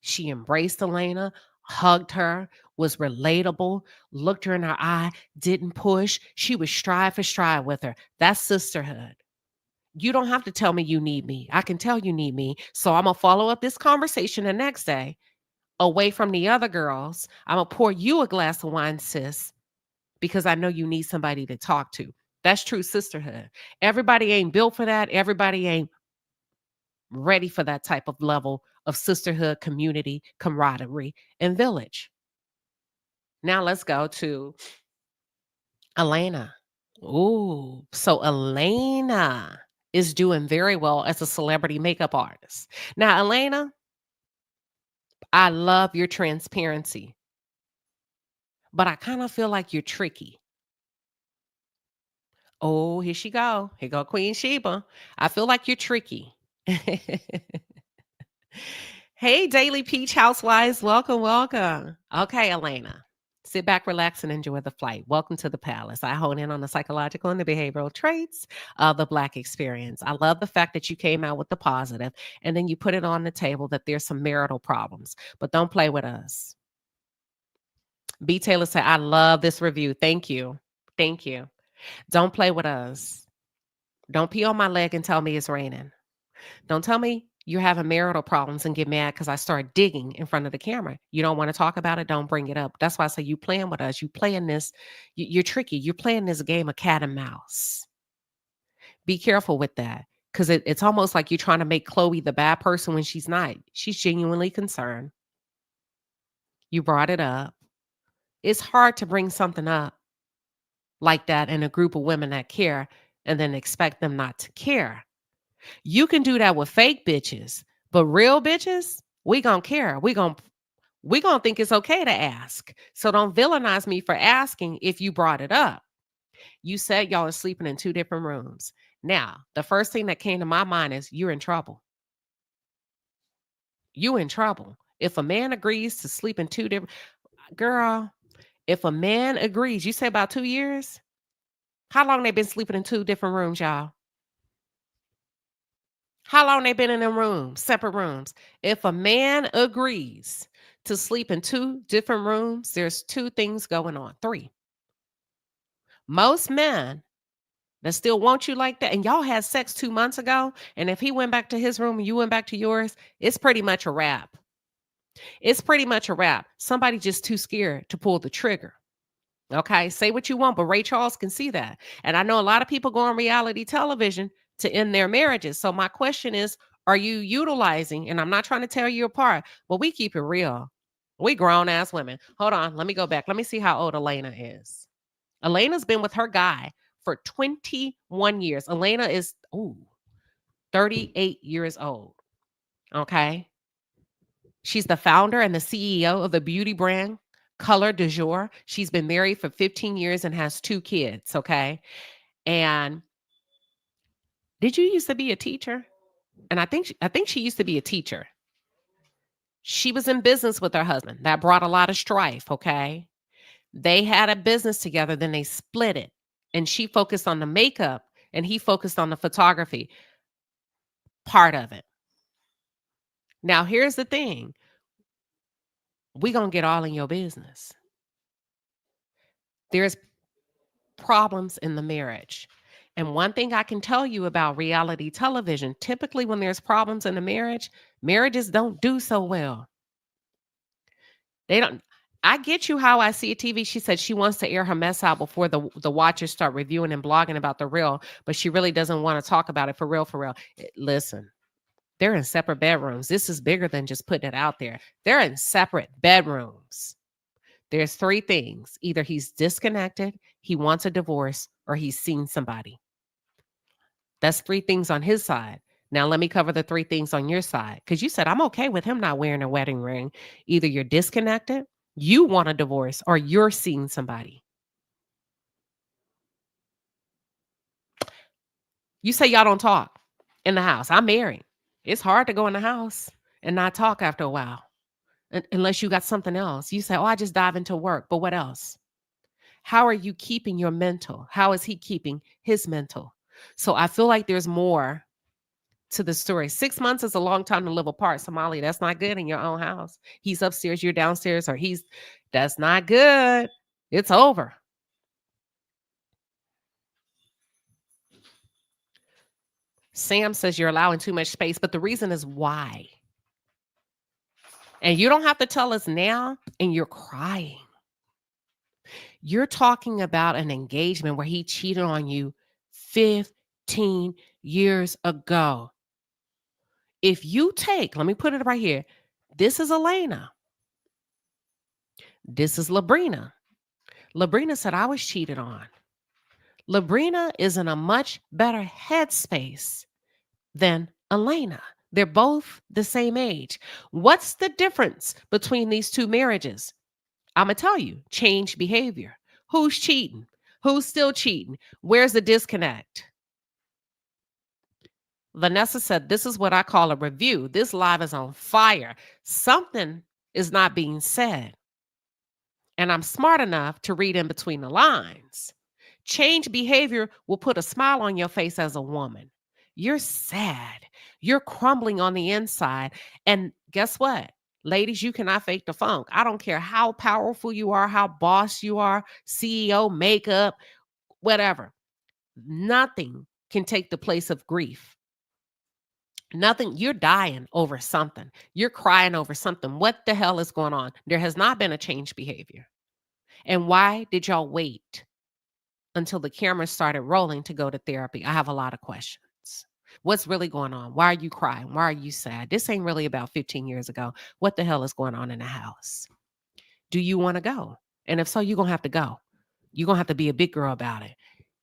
She embraced Elena, hugged her, was relatable, looked her in her eye, didn't push. She was stride for stride with her. That's sisterhood. You don't have to tell me you need me. I can tell you need me. So I'm going to follow up this conversation the next day away from the other girls. I'm going to pour you a glass of wine, sis, because I know you need somebody to talk to. That's true sisterhood. Everybody ain't built for that. Everybody ain't ready for that type of level of sisterhood, community, camaraderie, and village. Now let's go to Elena. Ooh, so Elena is doing very well as a celebrity makeup artist. Now, Elena, I love your transparency, but I kind of feel like you're tricky. Oh, here she go. Here go Queen Shiba. I feel like you're tricky. Hey, Daily Peach Housewives. Welcome, welcome. Okay, Elena. Sit back, relax, and enjoy the flight. Welcome to the palace. I hone in on the psychological and the behavioral traits of the Black experience. I love the fact that you came out with the positive and then you put it on the table that there's some marital problems, but don't play with us. B. Taylor said, I love this review. Thank you. Thank you. Don't play with us. Don't pee on my leg and tell me it's raining. Don't tell me you're having marital problems and get mad because I start digging in front of the camera. You don't want to talk about it. Don't bring it up. That's why I say you playing with us. You playing this. You're tricky. You're playing this game of cat and mouse. Be careful with that because it's almost like you're trying to make Khloe the bad person when she's not. She's genuinely concerned. You brought it up. It's hard to bring something up like that in a group of women that care and then expect them not to care. You can do that with fake bitches, but real bitches, we gonna care. We gonna think it's okay to ask. So don't villainize me for asking if you brought it up. You said y'all are sleeping in 2 different rooms. Now, the first thing that came to my mind is you're in trouble. You in trouble. If a man agrees to sleep in 2 different, girl, if a man agrees, you say about 2 years? How long they been sleeping in 2 different rooms, y'all? How long they been in them rooms, separate rooms? If a man agrees to sleep in 2 different rooms, there's 2 things going on. 3. Most men that still want you like that, and y'all had sex 2 months ago, and if he went back to his room and you went back to yours, it's pretty much a wrap. It's pretty much a wrap. Somebody just too scared to pull the trigger. Okay, say what you want, but Ray Charles can see that. And I know a lot of people go on reality television to end their marriages. So my question is, are you utilizing, and I'm not trying to tear you apart, but we keep it real. We grown ass women. Hold on, let me go back. Let me see how old Elena is. Elena's been with her guy for 21 years. Elena is 38 years old. Okay. She's the founder and the CEO of the beauty brand Color du Jour. She's been married for 15 years and has 2 kids, okay? And did you used to be a teacher? And I think she used to be a teacher. She was in business with her husband. That brought a lot of strife, okay? They had a business together, then they split it. And she focused on the makeup and he focused on the photography part of it. Now, here's the thing. We're going to get all in your business. There's problems in the marriage. And one thing I can tell you about reality television, typically when there's problems in the marriage, marriages don't do so well. They don't. I get you how I see a TV. She said she wants to air her mess out before the watchers start reviewing and blogging about the real, but she really doesn't want to talk about it for real, for real. Listen, they're in separate bedrooms. This is bigger than just putting it out there. They're in separate bedrooms. There's 3 things. Either he's disconnected, he wants a divorce, or he's seen somebody. That's 3 things on his side. Now, let me cover the 3 things on your side. Because you said, I'm okay with him not wearing a wedding ring. Either you're disconnected, you want a divorce, or you're seeing somebody. You say y'all don't talk in the house. I'm married. It's hard to go in the house and not talk after a while. Unless you got something else. You say, I just dive into work. But what else? How are you keeping your mental? How is he keeping his mental? So I feel like there's more to the story. 6 months is a long time to live apart. Somali, that's not good in your own house. He's upstairs, you're downstairs, or that's not good. It's over. Sam says you're allowing too much space, but the reason is why. And you don't have to tell us now, and you're crying. You're talking about an engagement where he cheated on you 15 years ago. If you take, let me put it right here. This is Elena. This is Labrina. Labrina said, I was cheated on. Labrina is in a much better headspace than Elena. They're both the same age. What's the difference between these two marriages? I'm going to tell you, change behavior. Who's cheating? Who's still cheating? Where's the disconnect? Vanessa said, this is what I call a review. This live is on fire. Something is not being said. And I'm smart enough to read in between the lines. Change behavior will put a smile on your face as a woman. You're sad. You're crumbling on the inside. And guess what? Ladies, you cannot fake the funk. I don't care how powerful you are, how boss you are, CEO, makeup, whatever. Nothing can take the place of grief. Nothing. You're dying over something. You're crying over something. What the hell is going on? There has not been a change behavior. And why did y'all wait until the camera started rolling to go to therapy? I have a lot of questions. What's really going on? Why are you crying? Why are you sad? This ain't really about 15 years ago. What the hell is going on in the house? Do you want to go? And if so, you're going to have to go. You're going to have to be a big girl about it.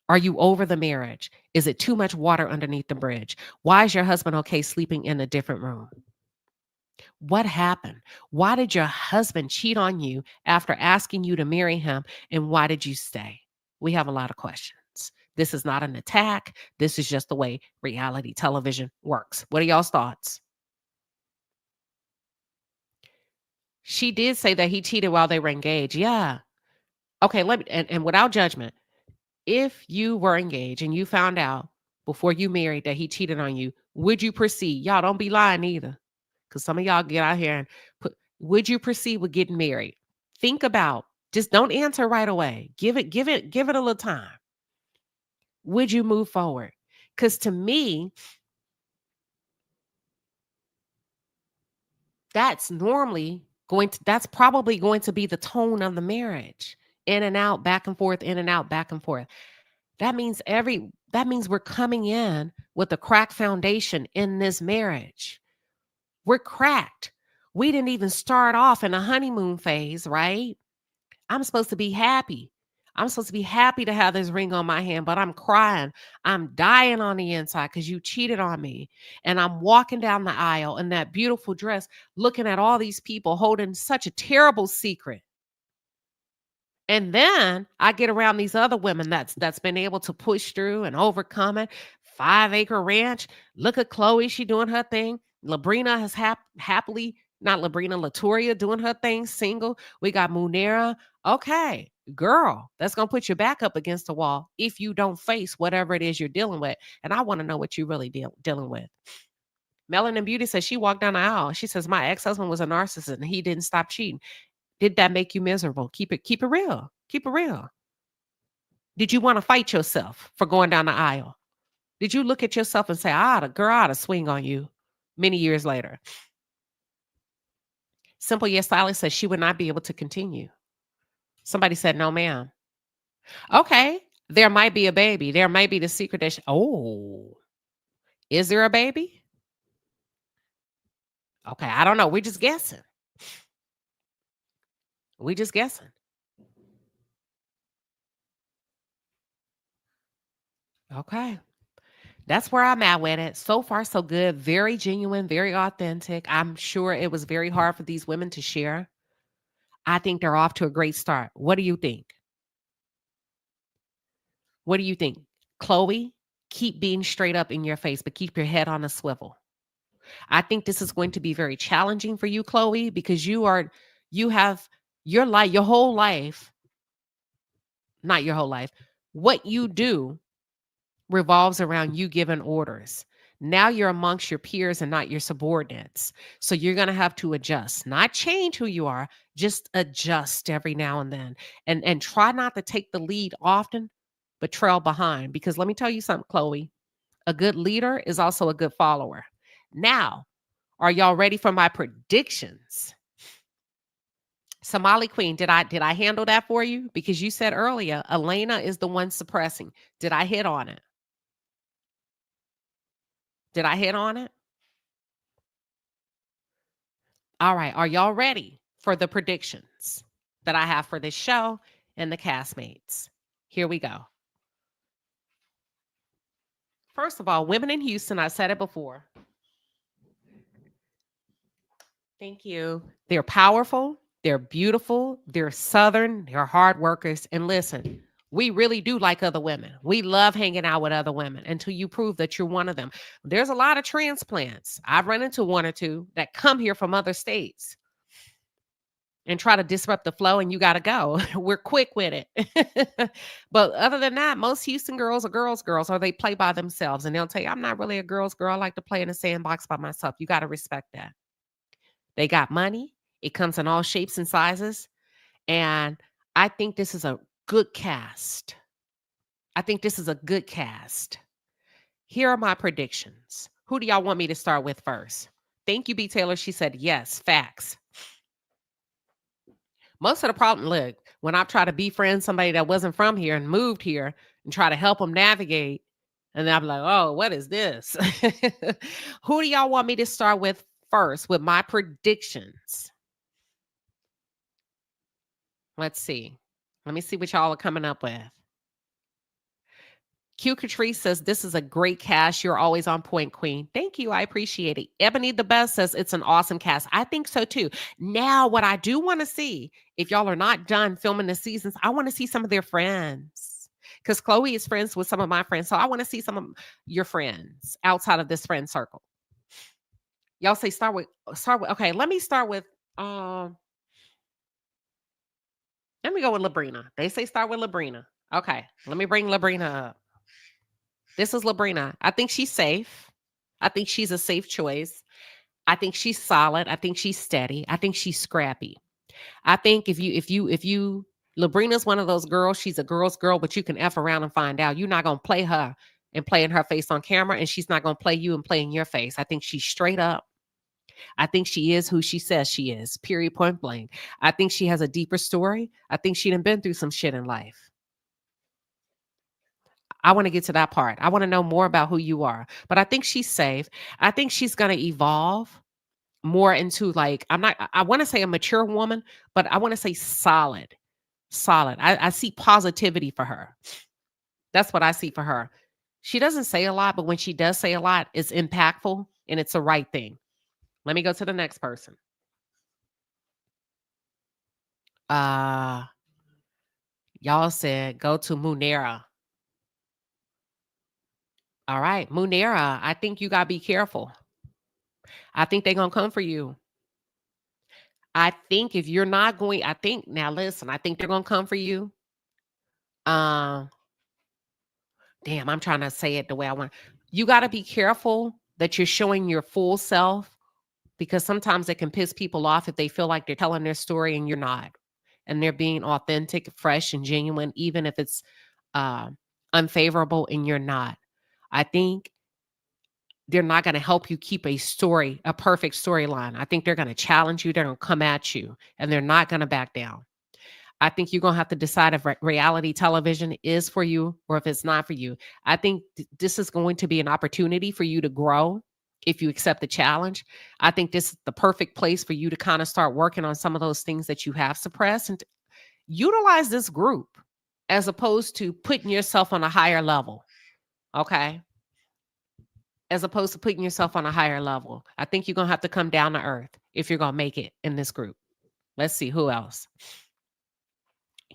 Are you over the marriage? Is it too much water underneath the bridge? Why is your husband okay sleeping in a different room? What happened? Why did your husband cheat on you after asking you to marry him? And why did you stay? We have a lot of questions. This is not an attack. This is just the way reality television works. What are y'all's thoughts? She did say that he cheated while they were engaged. Yeah. Okay, let me, and without judgment, if you were engaged and you found out before you married that he cheated on you, would you proceed? Y'all don't be lying either. Because some of y'all get out here and would you proceed with getting married? Think about, just don't answer right away. Give it a little time. Would you move forward? Because to me, that's probably going to be the tone of the marriage. In and out, back and forth, in and out, back and forth. That means we're coming in with a cracked foundation in this marriage. We're cracked. We didn't even start off in a honeymoon phase, right? I'm supposed to be happy. I'm supposed to be happy to have this ring on my hand, but I'm crying. I'm dying on the inside because you cheated on me. And I'm walking down the aisle in that beautiful dress, looking at all these people holding such a terrible secret. And then I get around these other women that's been able to push through and overcome it. 5-acre ranch. Look at Khloe. She doing her thing. Labrina has happily, not Labrina, Latoria doing her thing, single. We got Munera. Okay, girl, that's going to put your back up against the wall if you don't face whatever it is you're dealing with. And I want to know what you're really dealing with. Melanin Beauty says she walked down the aisle. She says, my ex-husband was a narcissist and he didn't stop cheating. Did that make you miserable? Keep it real. Keep it real. Did you want to fight yourself for going down the aisle? Did you look at yourself and say, I ought to swing on you many years later? Simple Yes Sally says she would not be able to continue. Somebody said, no, ma'am. Okay, there might be a baby. There might be the secret that is there a baby? Okay, I don't know. We're just guessing. Okay. That's where I'm at with it. So far, so good. Very genuine, very authentic. I'm sure it was very hard for these women to share. I think they're off to a great start. What do you think? What do you think? Khloe, keep being straight up in your face, but keep your head on a swivel. I think this is going to be very challenging for you, Khloe, because you have your whole life, not your whole life, what you do revolves around you giving orders. Now you're amongst your peers and not your subordinates. So you're going to have to adjust, not change who you are, just adjust every now and then. And try not to take the lead often, but trail behind. Because let me tell you something, Khloe, a good leader is also a good follower. Now, are y'all ready for my predictions? Somali Queen, did I handle that for you? Because you said earlier, Elena is the one suppressing. Did I hit on it? Did I hit on it? All right. Are y'all ready for the predictions that I have for this show and the castmates? Here we go. First of all, women in Houston, I said it before. Thank you. They're powerful. They're beautiful. They're Southern. They're hard workers. And listen, we really do like other women. We love hanging out with other women until you prove that you're one of them. There's a lot of transplants. I've run into one or two that come here from other states and try to disrupt the flow, and you got to go. We're quick with it. But other than that, most Houston girls are girls, or they play by themselves. And they'll tell you, I'm not really a girl's girl. I like to play in a sandbox by myself. You got to respect that. They got money. It comes in all shapes and sizes. And I think this is a good cast. Here are my predictions. Who do y'all want me to start with first? Thank you, B. Taylor. She said, yes, facts. Most of the problem, look, when I try to befriend somebody that wasn't from here and moved here and try to help them navigate, and I'm like, oh, what is this? Who do y'all want me to start with first with my predictions? Let's see. Let me see what y'all are coming up with. Q Catrice says, this is a great cast. You're always on point, Queen. Thank you. I appreciate it. Ebony the Best says it's an awesome cast. I think so too. Now, what I do want to see, if y'all are not done filming the seasons, I want to see some of their friends. Because Khloe is friends with some of my friends. So I want to see some of your friends outside of this friend circle. Y'all say start with, okay, let me start with, let me go with Labrina. They say start with Labrina. Okay, let me bring Labrina up. This is Labrina. I think she's safe. I think she's a safe choice. I think she's solid. I think she's steady. I think she's scrappy. I think if you, Labrina's one of those girls, she's a girl's girl, but you can F around and find out. You're not going to play her and play in her face on camera, and she's not going to play you and play in your face. I think she's straight up. I think she is who she says she is, period, point blank. I think she has a deeper story. I think she done been through some shit in life. I want to get to that part. I want to know more about who you are. But I think she's safe. I think she's going to evolve more into like, I want to say a mature woman, but I want to say solid. I see positivity for her. That's what I see for her. She doesn't say a lot, but when she does say a lot, it's impactful and it's the right thing. Let me go to the next person. Y'all said go to Munera. All right, Munera, I think you got to be careful. I think they're going to come for you. I think if you're not going, now listen, I think they're going to come for you. Damn, I'm trying to say it the way I want. You got to be careful that you're showing your full self, because sometimes it can piss people off if they feel like they're telling their story and you're not. And they're being authentic, fresh, and genuine, even if it's unfavorable and you're not. I think they're not going to help you keep a perfect storyline. I think they're going to challenge you. They're going to come at you, and they're not going to back down. I think you're going to have to decide if reality television is for you or if it's not for you. I think this is going to be an opportunity for you to grow if you accept the challenge. I think this is the perfect place for you to kind of start working on some of those things that you have suppressed and utilize this group as opposed to putting yourself on a higher level. Okay. As opposed to putting yourself on a higher level. I think you're going to have to come down to earth if you're going to make it in this group. Let's see who else.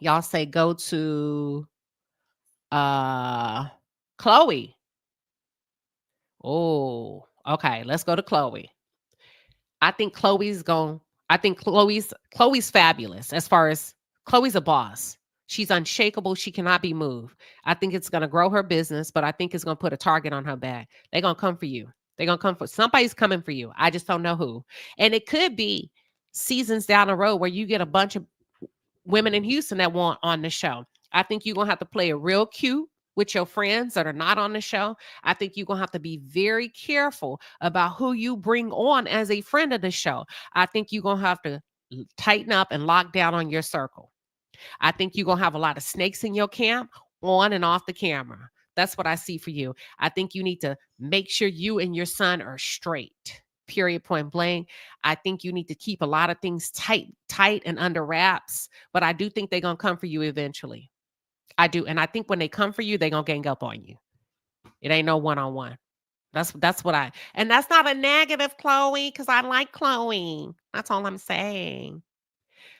Y'all say go to Khloe. Oh, okay. Let's go to Khloe. I think Khloe's fabulous as far as Khloe's a boss. She's unshakable. She cannot be moved. I think it's going to grow her business, but I think it's going to put a target on her back. They're going to come for you. They're going to come for somebody's coming for you. I just don't know who. And it could be seasons down the road where you get a bunch of women in Houston that want on the show. I think you're going to have to play it real cute with your friends that are not on the show. I think you're going to have to be very careful about who you bring on as a friend of the show. I think you're going to have to tighten up and lock down on your circle. I think you're going to have a lot of snakes in your camp on and off the camera. That's what I see for you. I think you need to make sure you and your son are straight, period, point blank. I think you need to keep a lot of things tight and under wraps, but I do think they're going to come for you eventually. I do. And I think when they come for you, they're going to gang up on you. It ain't no one-on-one. That's what and that's not a negative, Khloe, because I like Khloe. That's all I'm saying.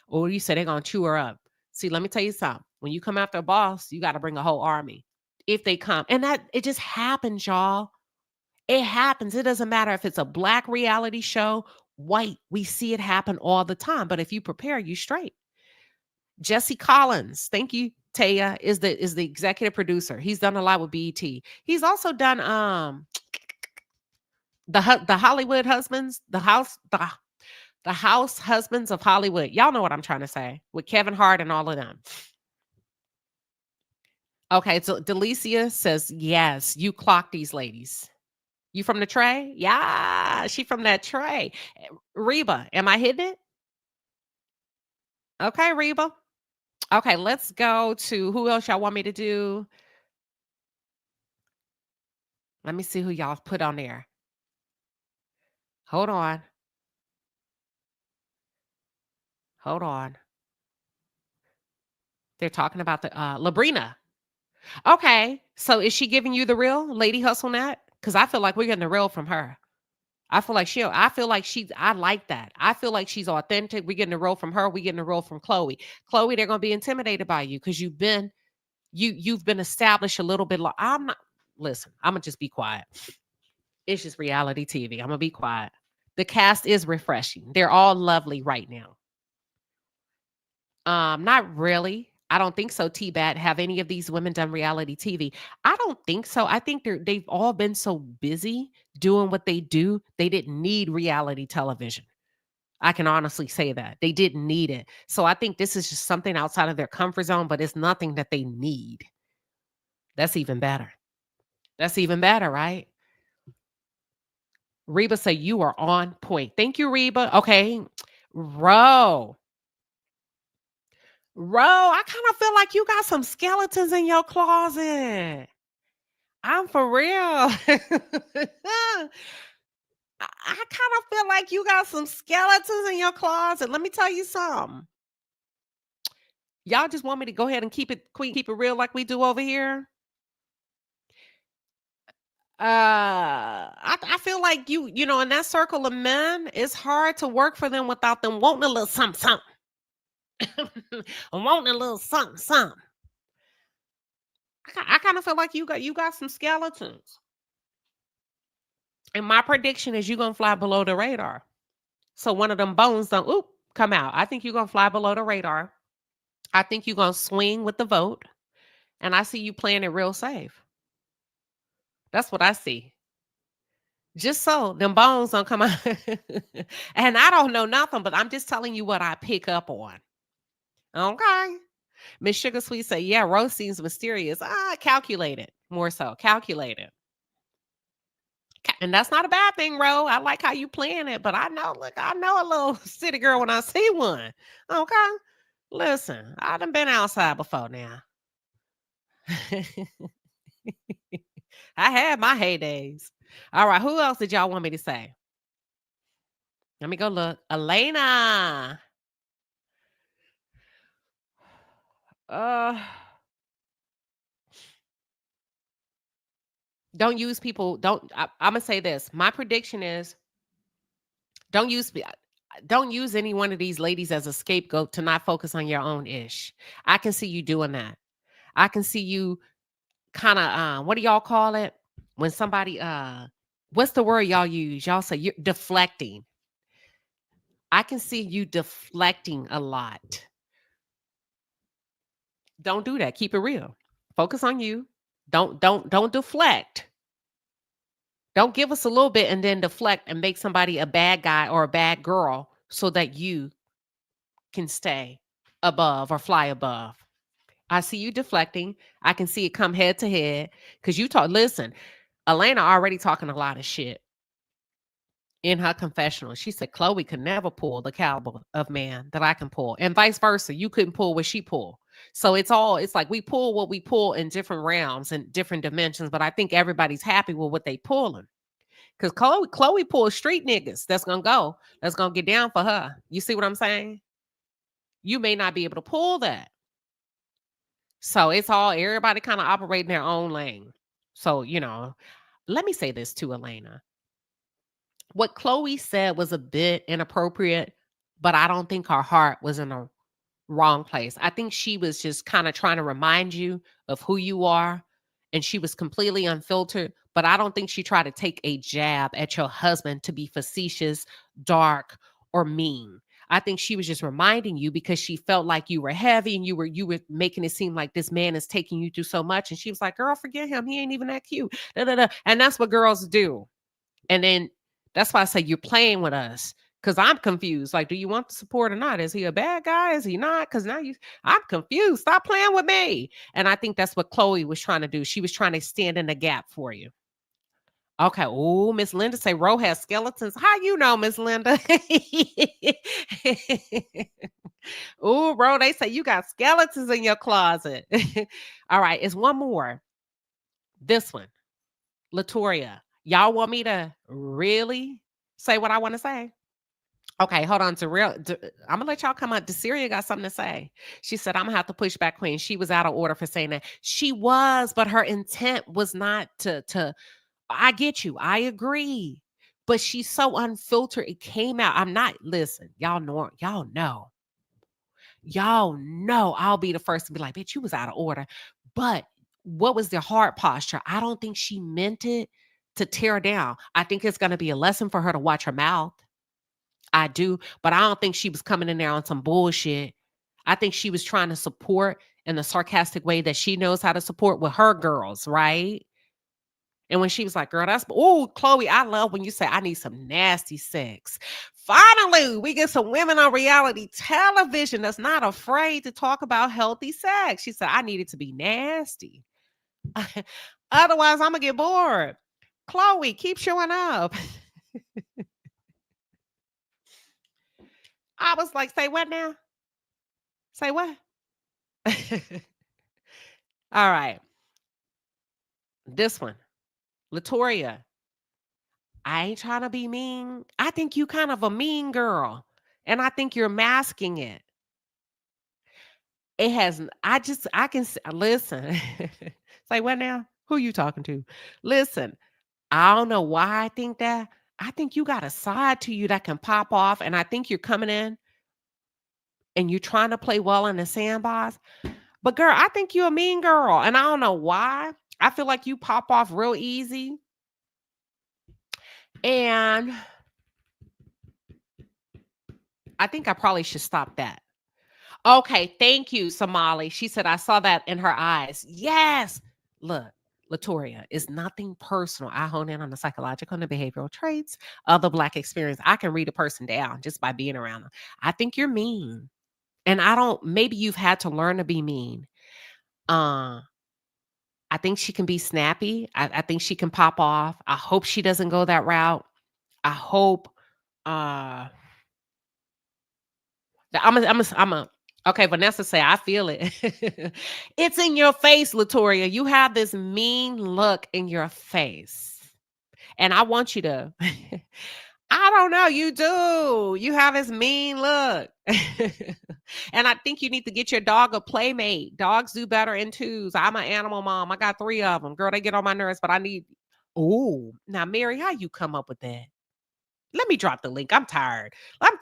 Or you said they're gonna chew her up. See, let me tell you something. When you come after a boss, you got to bring a whole army. If they come, and that it just happens, y'all. It happens. It doesn't matter if it's a black reality show, white. We see it happen all the time. But if you prepare, you straight. Jesse Collins, thank you, Taya, is the executive producer. He's done a lot with BET. He's also done the Hollywood Husbands, the House Husbands of Hollywood. Y'all know what I'm trying to say, with Kevin Hart and all of them. Okay, so Delicia says, yes, you clock these ladies. You from the tray? Yeah, she from that tray. Reba, am I hitting it? Okay, Reba. Okay, let's go to who else y'all want me to do. Let me see who y'all put on there. Hold on. Hold on. They're talking about the Labrina. Okay, so is she giving you the real Lady Hustle Net? Because I feel like we're getting the real from her. I feel like I like that. I feel like she's authentic. We're getting the real from her. We're getting the real from Khloe. Khloe, they're gonna be intimidated by you because you've been established a little bit. I'm not. Listen, I'm gonna just be quiet. It's just reality TV. I'm gonna be quiet. The cast is refreshing. They're all lovely right now. Not really. I don't think so, T-Bat. Have any of these women done reality TV? I don't think so. I think they've all been so busy doing what they do. They didn't need reality television. I can honestly say that. They didn't need it. So I think this is just something outside of their comfort zone, but it's nothing that they need. That's even better. That's even better, right? Reba say you are on point. Thank you, Reba. Okay. Ro, I kind of feel like you got some skeletons in your closet. I'm for real. I kind of feel like you got some skeletons in your closet. Let me tell you something. Y'all just want me to go ahead and keep it real like we do over here. I feel like you know, in that circle of men, it's hard to work for them without them wanting a little something, something. Wanting a little something, something. I kind of feel like you got some skeletons. And my prediction is you're gonna fly below the radar. So one of them bones don't come out. I think you're gonna fly below the radar. I think you're gonna swing with the vote. And I see you playing it real safe. That's what I see. Just so them bones don't come out. And I don't know nothing, but I'm just telling you what I pick up on. Okay. Miss Sugar Sweet say, yeah, Rose seems mysterious. Calculated. More so. Calculated. And that's not a bad thing, Ro. I like how you playing it, but I know a little city girl when I see one. Okay. Listen, I done been outside before now. I had my heydays. All right, who else did y'all want me to say? Let me go look. Elena. Don't use people. I'm gonna say this. My prediction is don't use any one of these ladies as a scapegoat to not focus on your own ish. I can see you doing that. I can see you kind of what do y'all call it? When somebody what's the word y'all use? Y'all say you're deflecting. I can see you deflecting a lot. Don't do that. Keep it real. Focus on you. Don't deflect. Don't give us a little bit and then deflect and make somebody a bad guy or a bad girl so that you can stay above or fly above. I see you deflecting. I can see it come head to head because listen, Elena already talking a lot of shit in her confessional. She said Khloe could never pull the caliber of man that I can pull, and vice versa. You couldn't pull what she pulled. So it's like we pull what we pull in different realms and different dimensions, but I think everybody's happy with what they pulling. Because Khloe pulls street niggas that's gonna get down for her. You see what I'm saying? You may not be able to pull that. So it's all everybody kind of operating their own lane. So, let me say this to Elena. What Khloe said was a bit inappropriate, but I don't think her heart was in a wrong place. I think she was just kind of trying to remind you of who you are, and she was completely unfiltered, but I don't think she tried to take a jab at your husband to be facetious, dark, or mean. I think she was just reminding you because she felt like you were heavy and you were making it seem like this man is taking you through so much, and she was like, "Girl, forget him. He ain't even that cute." Da, da, da. And that's what girls do. And then that's why I say you're playing with us. Cause I'm confused. Like, do you want the support or not? Is he a bad guy? Is he not? Cause now I'm confused. Stop playing with me. And I think that's what Khloe was trying to do. She was trying to stand in the gap for you. Okay. Oh, Miss Linda say Ro has skeletons. How you know, Miss Linda? Oh, bro, they say you got skeletons in your closet. All right, it's one more. This one, Latoria. Y'all want me to really say what I want to say? Okay, hold on. I'm gonna let y'all come out. Syria got something to say. She said, "I'm gonna have to push back, Queen. She was out of order for saying that. She was, but her intent was not to. I get you. I agree, but she's so unfiltered. It came out. I'm not. Listen, y'all know. I'll be the first to be like, bitch, you was out of order. But what was the heart posture? I don't think she meant it to tear down. I think it's gonna be a lesson for her to watch her mouth. I do, but I don't think she was coming in there on some bullshit. I think she was trying to support in the sarcastic way that she knows how to support with her girls, right? And when she was like, girl, Khloe, I love when you say I need some nasty sex. Finally, we get some women on reality television that's not afraid to talk about healthy sex. She said, I need it to be nasty. Otherwise, I'm going to get bored. Khloe, keep showing up. I was like, say what now? Say what? All right. This one. Latoria. I ain't trying to be mean. I think you kind of a mean girl. And I think you're masking it. It has, I can, listen. Say what now? Who you talking to? Listen, I don't know why I think that. I think you got a side to you that can pop off. And I think you're coming in and you're trying to play well in the sandbox. But girl, I think you're a mean girl. And I don't know why. I feel like you pop off real easy. And I think I probably should stop that. Okay, thank you, Somali. She said, I saw that in her eyes. Yes. Look, Latoria, it's nothing personal. I hone in on the psychological and the behavioral traits of the Black experience. I can read a person down just by being around them. I think you're mean. And maybe you've had to learn to be mean. I think she can be snappy. I think she can pop off. I hope she doesn't go that route. I hope okay, Vanessa say, I feel it. It's in your face, Latoria. You have this mean look in your face. And I want you to, I don't know, you do. You have this mean look. And I think you need to get your dog a playmate. Dogs do better in twos. I'm an animal mom. I got 3 of them. Girl, they get on my nerves, but I need, now, Mary, how you come up with that? Let me drop the link. I'm tired.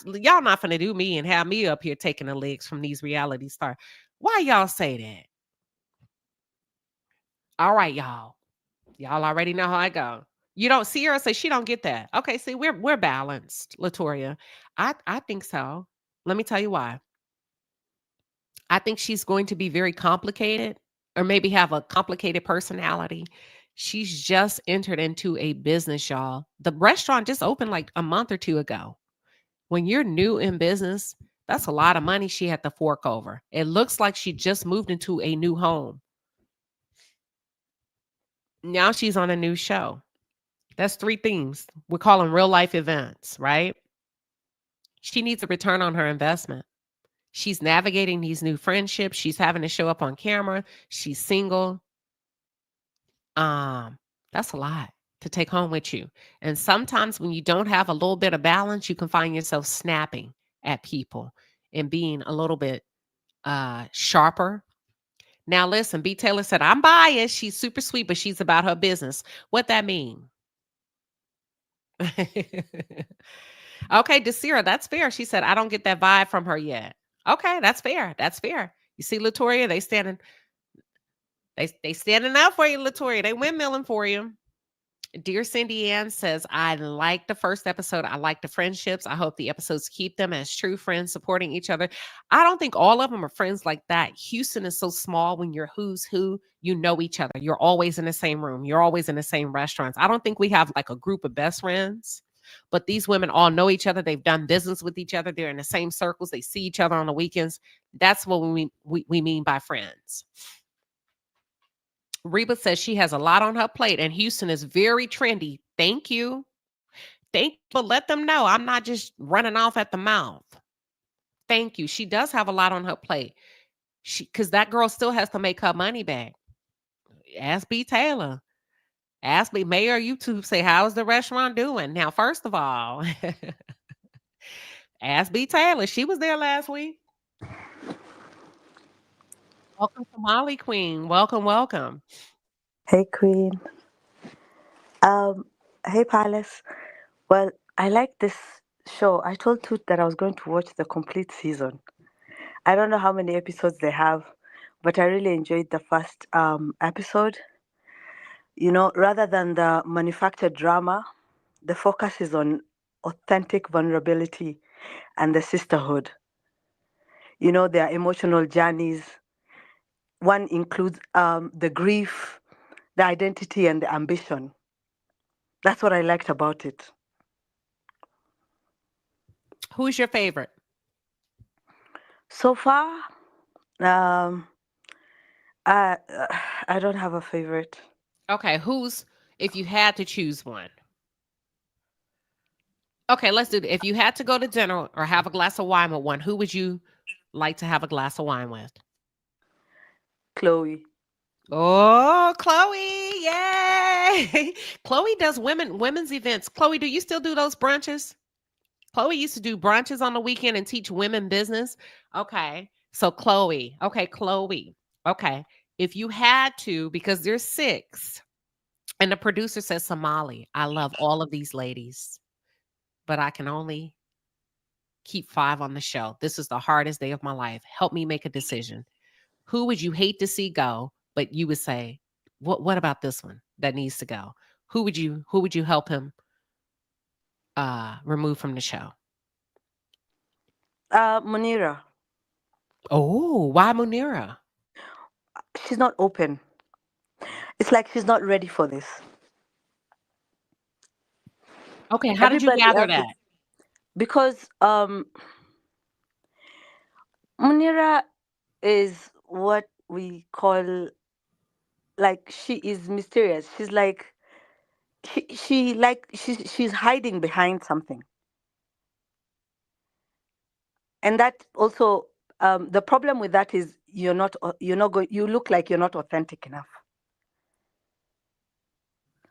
Y'all not finna do me and have me up here taking the legs from these reality stars. Why y'all say that? All right, y'all. Y'all already know how I go. You don't see her, say she don't get that. Okay, see, we're balanced, Latoria. I think so. Let me tell you why. I think she's going to be very complicated or maybe have a complicated personality. She's just entered into a business, y'all. The restaurant just opened like a month or 2 ago. When you're new in business, that's a lot of money she had to fork over. It looks like she just moved into a new home. Now she's on a new show. That's 3 things. We're calling real life events, right? She needs a return on her investment. She's navigating these new friendships. She's having to show up on camera. She's single. That's a lot to take home with you. And sometimes when you don't have a little bit of balance, you can find yourself snapping at people and being a little bit sharper. Now listen, B. Taylor said, I'm biased. She's super sweet, but she's about her business. What that mean? Okay, Desira, that's fair. She said, I don't get that vibe from her yet. Okay, that's fair. That's fair. You see, Latoya, they standing out for you, Latoya. They windmilling for you. Dear Cindy Ann says, I like the first episode. I like the friendships. I hope the episodes keep them as true friends supporting each other. I don't think all of them are friends like that. Houston is so small when you're who's who, you know each other. You're always in the same room. You're always in the same restaurants. I don't think we have like a group of best friends, but these women all know each other. They've done business with each other. They're in the same circles. They see each other on the weekends. That's what we mean by friends. Reba says she has a lot on her plate and Houston is very trendy. Thank you. But let them know I'm not just running off at the mouth. Thank you. She does have a lot on her plate. Because that girl still has to make her money back. Ask B. Taylor. Ask me, Mayor YouTube, say, how's the restaurant doing? Now, first of all, ask B. Taylor. She was there last week. Welcome to Molly Queen. Welcome, welcome. Hey, Queen. Hey, Palace. Well, I like this show. I told Toot that I was going to watch the complete season. I don't know how many episodes they have, but I really enjoyed the first episode. Rather than the manufactured drama, the focus is on authentic vulnerability and the sisterhood. Their emotional journeys. One includes the grief, the identity, and the ambition. That's what I liked about it. Who's your favorite? So far, um, I I don't have a favorite. Okay, if you had to choose one? Okay, let's do it. If you had to go to dinner or have a glass of wine with one, who would you like to have a glass of wine with? Khloe. Oh, Khloe. Yay. Khloe does women's events. Khloe, do you still do those brunches? Khloe used to do brunches on the weekend and teach women business. Okay. So Khloe. Okay, Khloe. Okay. If you had to, because there's 6, and the producer says Somali. I love all of these ladies, but I can only keep 5 on the show. This is the hardest day of my life. Help me make a decision. Who would you hate to see go, but you would say, what about this one that needs to go? Who would you help him remove from the show? Munira. Oh, why Munira? She's not open. It's like she's not ready for this. Okay, how did you Everybody gather else that? because Munira is what we call, like, she is mysterious. She's like she's hiding behind something. And that also, the problem with that is you look like you're not authentic enough.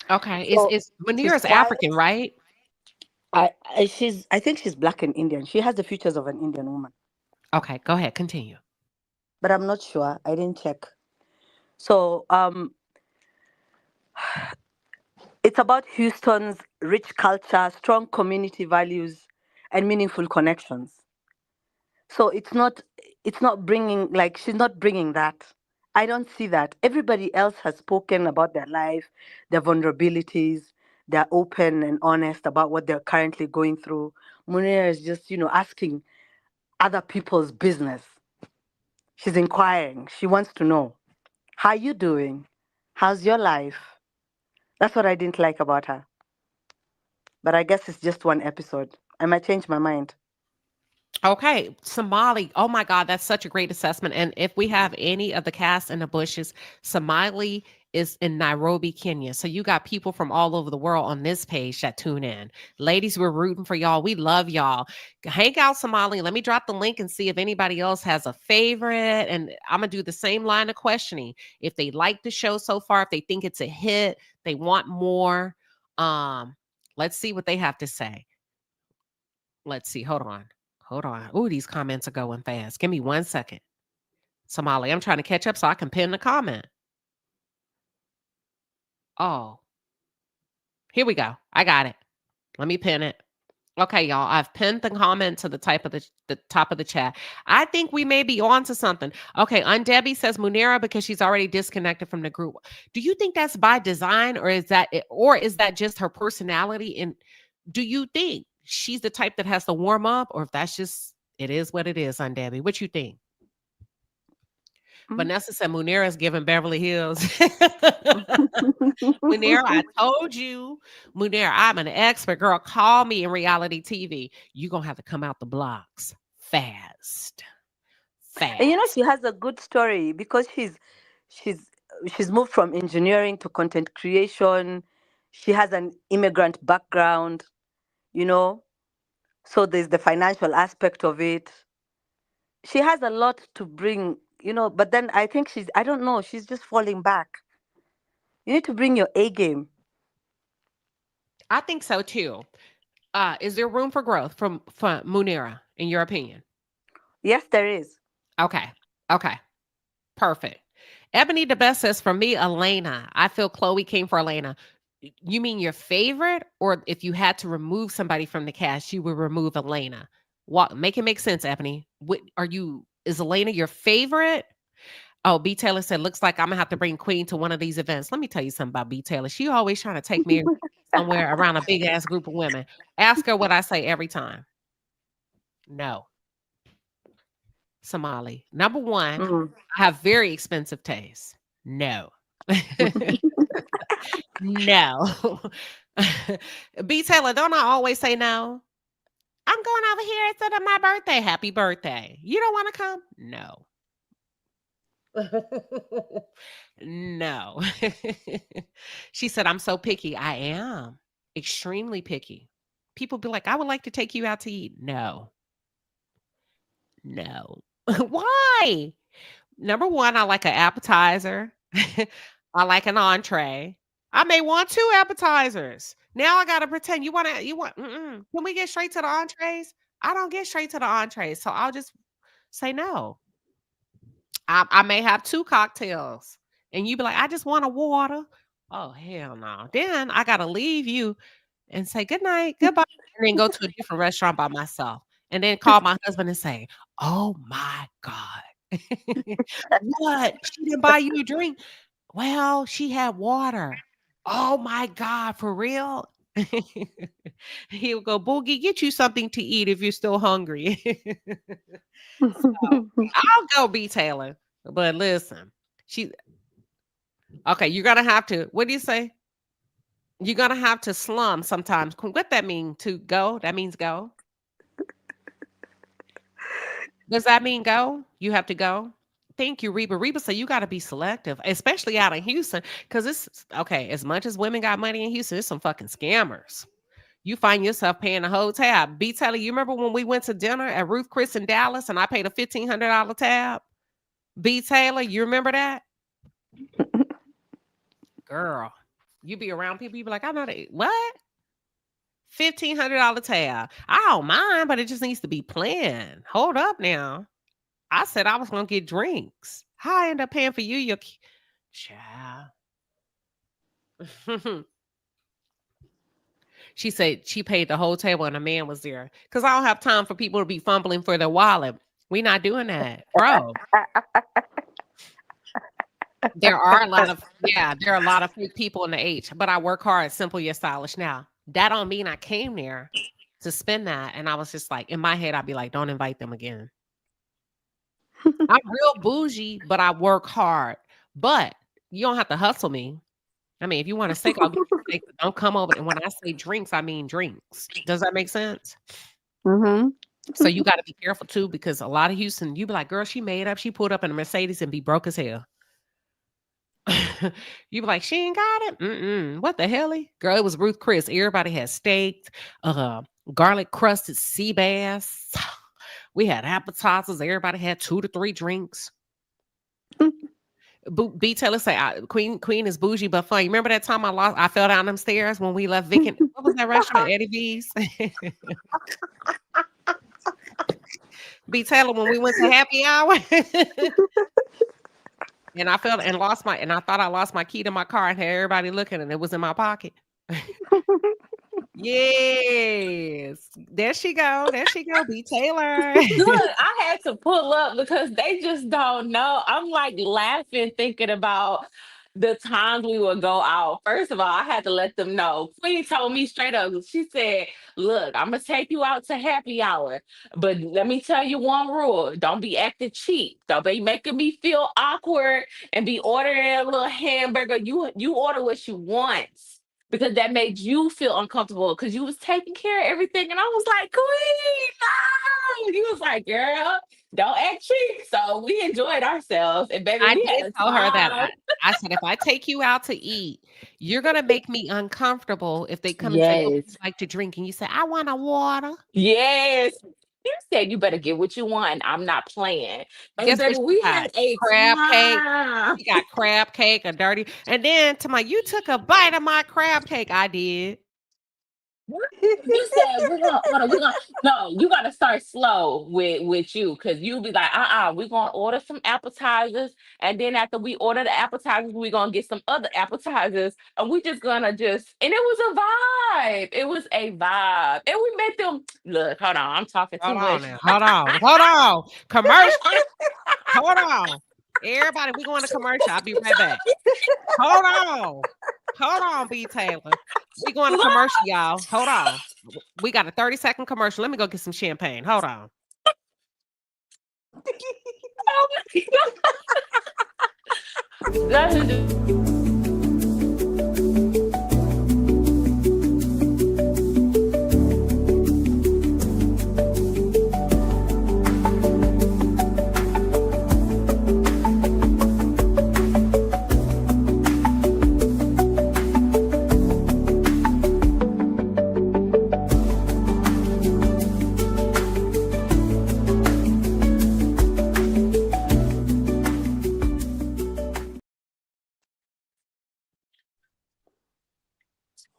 Okay, So is she's Munira's quiet. African, right? I think she's black and Indian. She has the features of an Indian woman, Okay, go ahead, continue. but I'm not sure. I didn't check. So it's about Houston's rich culture, strong community values, and meaningful connections. So it's not bringing, like, she's not bringing that. I don't see that. Everybody else has spoken about their life, their vulnerabilities. They're open and honest about what they're currently going through. Munir is just, asking other people's business. She's inquiring. She wants to know, how you doing? How's your life? That's what I didn't like about her. But I guess it's just one episode. I might change my mind. Okay, Somali. Oh my God, that's such a great assessment. And if we have any of the cast in the bushes, Somali is in Nairobi, Kenya. So you got people from all over the world on this page that tune in. Ladies, we're rooting for y'all. We love y'all. Hang out, Somali. Let me drop the link and see if anybody else has a favorite. And I'm gonna do the same line of questioning. If they like the show so far, if they think it's a hit, they want more. Let's see what they have to say. Let's see. Hold on. Oh, these comments are going fast. Give me 1 second. Somali, I'm trying to catch up so I can pin the comment. Oh, here we go. I got it. Let me pin it. Okay, y'all. I've pinned the comment to the top of the chat. I think we may be on to something. Okay, Debbie says Munira because she's already disconnected from the group. Do you think that's by design, or is that just her personality? And do you think she's the type that has to warm up, or if that's just it is what it is, Debbie? What you think? Vanessa said Munira's giving Beverly Hills. Munira, I told you. Munira, I'm an expert. Girl, call me in reality TV. You're going to have to come out the blocks fast. And you know, she has a good story because she's moved from engineering to content creation. She has an immigrant background, you know. So there's the financial aspect of it. She has a lot to bring, you know, but then I think I don't know, she's just falling back. You need to bring your A game. I think so too. Is there room for growth from Munira, in your opinion? Yes, there is. Okay. Perfect. Ebony the Best says, for me, Elena. I feel Khloe came for Elena. You mean your favorite? Or if you had to remove somebody from the cast, you would remove Elena? What? Make it make sense, Ebony. Is Elena your favorite? Oh, B. Taylor said, looks like I'm going to have to bring Queen to one of these events. Let me tell you something about B. Taylor. She always trying to take me somewhere around a big-ass group of women. Ask her what I say every time. No. Somali. Number one, I have very expensive taste. No. No. B. Taylor, don't I always say no? I'm going over here instead of my birthday. Happy birthday. You don't want to come? No. No. She said, I'm so picky. I am extremely picky. People be like, I would like to take you out to eat. No. Why? Number one, I like an appetizer. I like an entree. I may want 2 appetizers. Now I gotta pretend can we get straight to the entrees? I don't get straight to the entrees, so I'll just say no. I may have 2 cocktails, and you be like, I just want a water. Oh, hell no. Then I gotta leave you and say good night, goodbye, and then go to a different restaurant by myself. And then call my husband and say, oh my God. What? She didn't buy you a drink? Well, she had water. Oh my God, for real? He'll go, Boogie, get you something to eat if you're still hungry. So, I'll go B. Taylor. But listen, okay, you're gonna have to, what do you say? You're gonna have to slum sometimes. What that mean? To go? That means go. Does that mean go? You have to go? Thank you, Reba. Reba said you got to be selective, especially out in Houston, because it's okay. As much as women got money in Houston, there's some fucking scammers. You find yourself paying the whole tab. B. Taylor, you remember when we went to dinner at Ruth Chris in Dallas and I paid a $1,500 tab? B. Taylor, you remember that? Girl, you be around people, you be like, I know that. What? $1,500 tab. I don't mind, but it just needs to be planned. Hold up now. I said I was going to get drinks. How I end up paying for you? Your child. She said she paid the whole table and a man was there. Because I don't have time for people to be fumbling for their wallet. We're not doing that, bro. There are a lot of fake people in the H, but I work hard, simple yet stylish. Now, that don't mean I came there to spend that. And I was just like, in my head, I'd be like, don't invite them again. I'm real bougie, but I work hard. But you don't have to hustle me. I mean, if you want a steak, I'll get you a steak. Don't come over. And when I say drinks, I mean drinks. Does that make sense? Mm-hmm. So you got to be careful too, because a lot of Houston, you be like, girl, she made up. She pulled up in a Mercedes and be broke as hell. You be like, she ain't got it. What the hell? Girl, it was Ruth Chris. Everybody had steak, garlic crusted sea bass. We had appetizers. Everybody had 2 to 3 drinks. B. Taylor say, Queen is bougie but fun. You remember that time I fell down them stairs when we left Vic? What was that restaurant? Eddie V's. B. Taylor, when we went to happy hour. And I felt and lost my and I thought I lost my key to my car and had everybody looking and it was in my pocket. Yes. There she go. There she go. B. Taylor. Look, I had to pull up because they just don't know. I'm like laughing, thinking about the times we would go out. First of all, I had to let them know. Queen told me straight up, she said, look, I'm gonna take you out to happy hour. But let me tell you one rule. Don't be acting cheap. Don't be making me feel awkward and be ordering a little hamburger. You order what you want. Because that made you feel uncomfortable because you was taking care of everything. And I was like, Queen, no. He was like, girl, don't act cheap. So we enjoyed ourselves. And baby, I we did had a tell her that. time. I said, if I take you out to eat, you're gonna make me uncomfortable if they come and say, "What would you Yes. like to drink?" And you say, "I want a water." Yes. You said you better get what you want. And I'm not playing. And Guess what baby, she we got? had a Crab cake. time. She got crab cake, a dirty. And then to my, you took a bite of my crab cake. I did. You said we're gonna no, you gotta start slow with you because you'll be like, we're gonna order some appetizers, and then after we order the appetizers, we're gonna get some other appetizers, and we just gonna just and it was a vibe. It was a vibe. And we met them. Look, hold on, I'm talking too Hold on much. now. Hold on. Hold on. Commercial. Hold on. Everybody, we going to commercial. I'll be right back. Hold on. Hold on, B. Taylor. We going to commercial, y'all. Hold on. We got a 30-second commercial. Let me go get some champagne. Hold on.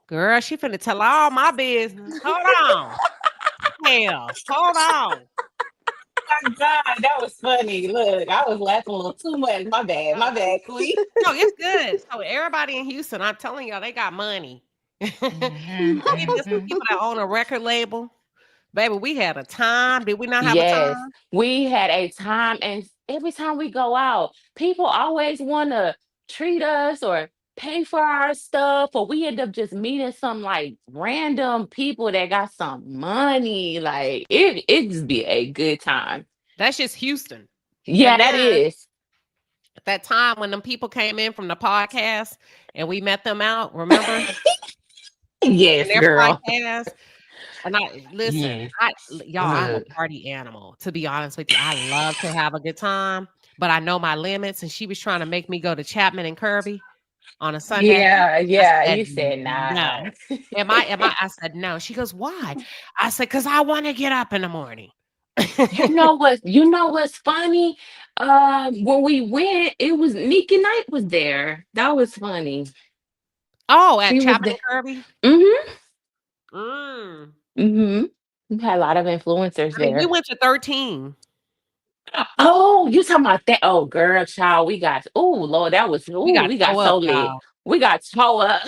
Girl, she finna tell all my business. Hold on. Hell, hold on. My God, that was funny. Look, I was laughing a little too much. My bad, Queen. No, it's good. So everybody in Houston, I'm telling y'all, they got money. Ain't there some people that own a record label? Baby, we had a time. Did we not have a Yes, time? we had a time, and every time we go out, people always want to treat us or pay for our stuff, or we end up just meeting some like random people that got some money. Like it just be a good time. That's just Houston. Yeah, And that then is. that time when them people came in from the podcast and we met them out, remember? And Yes, their girl. podcast. And I listen, Yes. y'all, I'm a Look. party animal. To be honest with you, I love to have a good time, but I know my limits. And she was trying to make me go to Chapman and Kirby on a Sunday. Yeah, I yeah. said You said nah. no. I said no. She goes, why? I said, because I want to get up in the morning. You know what's funny? When we went, it was Nikki Knight was there. That was funny. Oh, at She was Chapman there. and Kirby. Mm-hmm. Mm. Mm-hmm. We had a lot of influencers I mean, we there. went to 13. Oh, you talking about that? Oh, girl, child, Lord, We got we toe got up, so lit. y'all. We got toe up.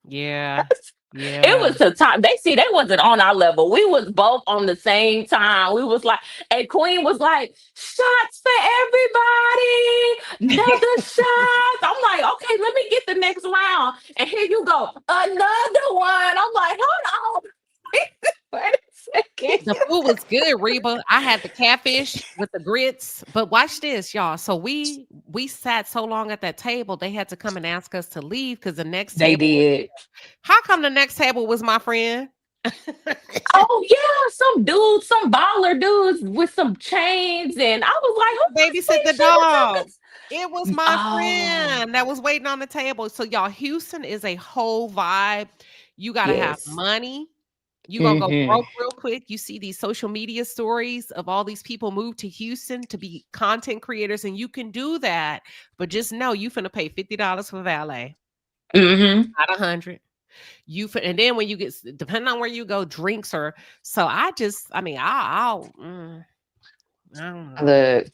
Yeah. It Yeah. was a time. They wasn't on our level. We was both on the same time. We was like, and Queen was like, shots for everybody, another shot. I'm like, okay, let me get the next round. And here you go, another one. I'm like, hold on. Wait a second. The food was good, Reba. I had the catfish with the grits. But watch this, y'all. So we sat so long at that table, they had to come and ask us to leave because the next They table was did. how come the next table was my friend? Oh yeah, some baller dudes with some chains, and I was like, "Who is Babysit the Queen Shiba dog. It was talking?" my Oh, friend that was waiting on the table. So y'all, Houston is a whole vibe. You gotta have yes. money. You gonna go Hmm. broke real quick. You see these social media stories of all these people move to Houston to be content creators, and you can do that. But just know you finna pay $50 for valet, Hmm. not 100. And then when you get depending on where you go, drinks or so. I mean, I don't know. Look.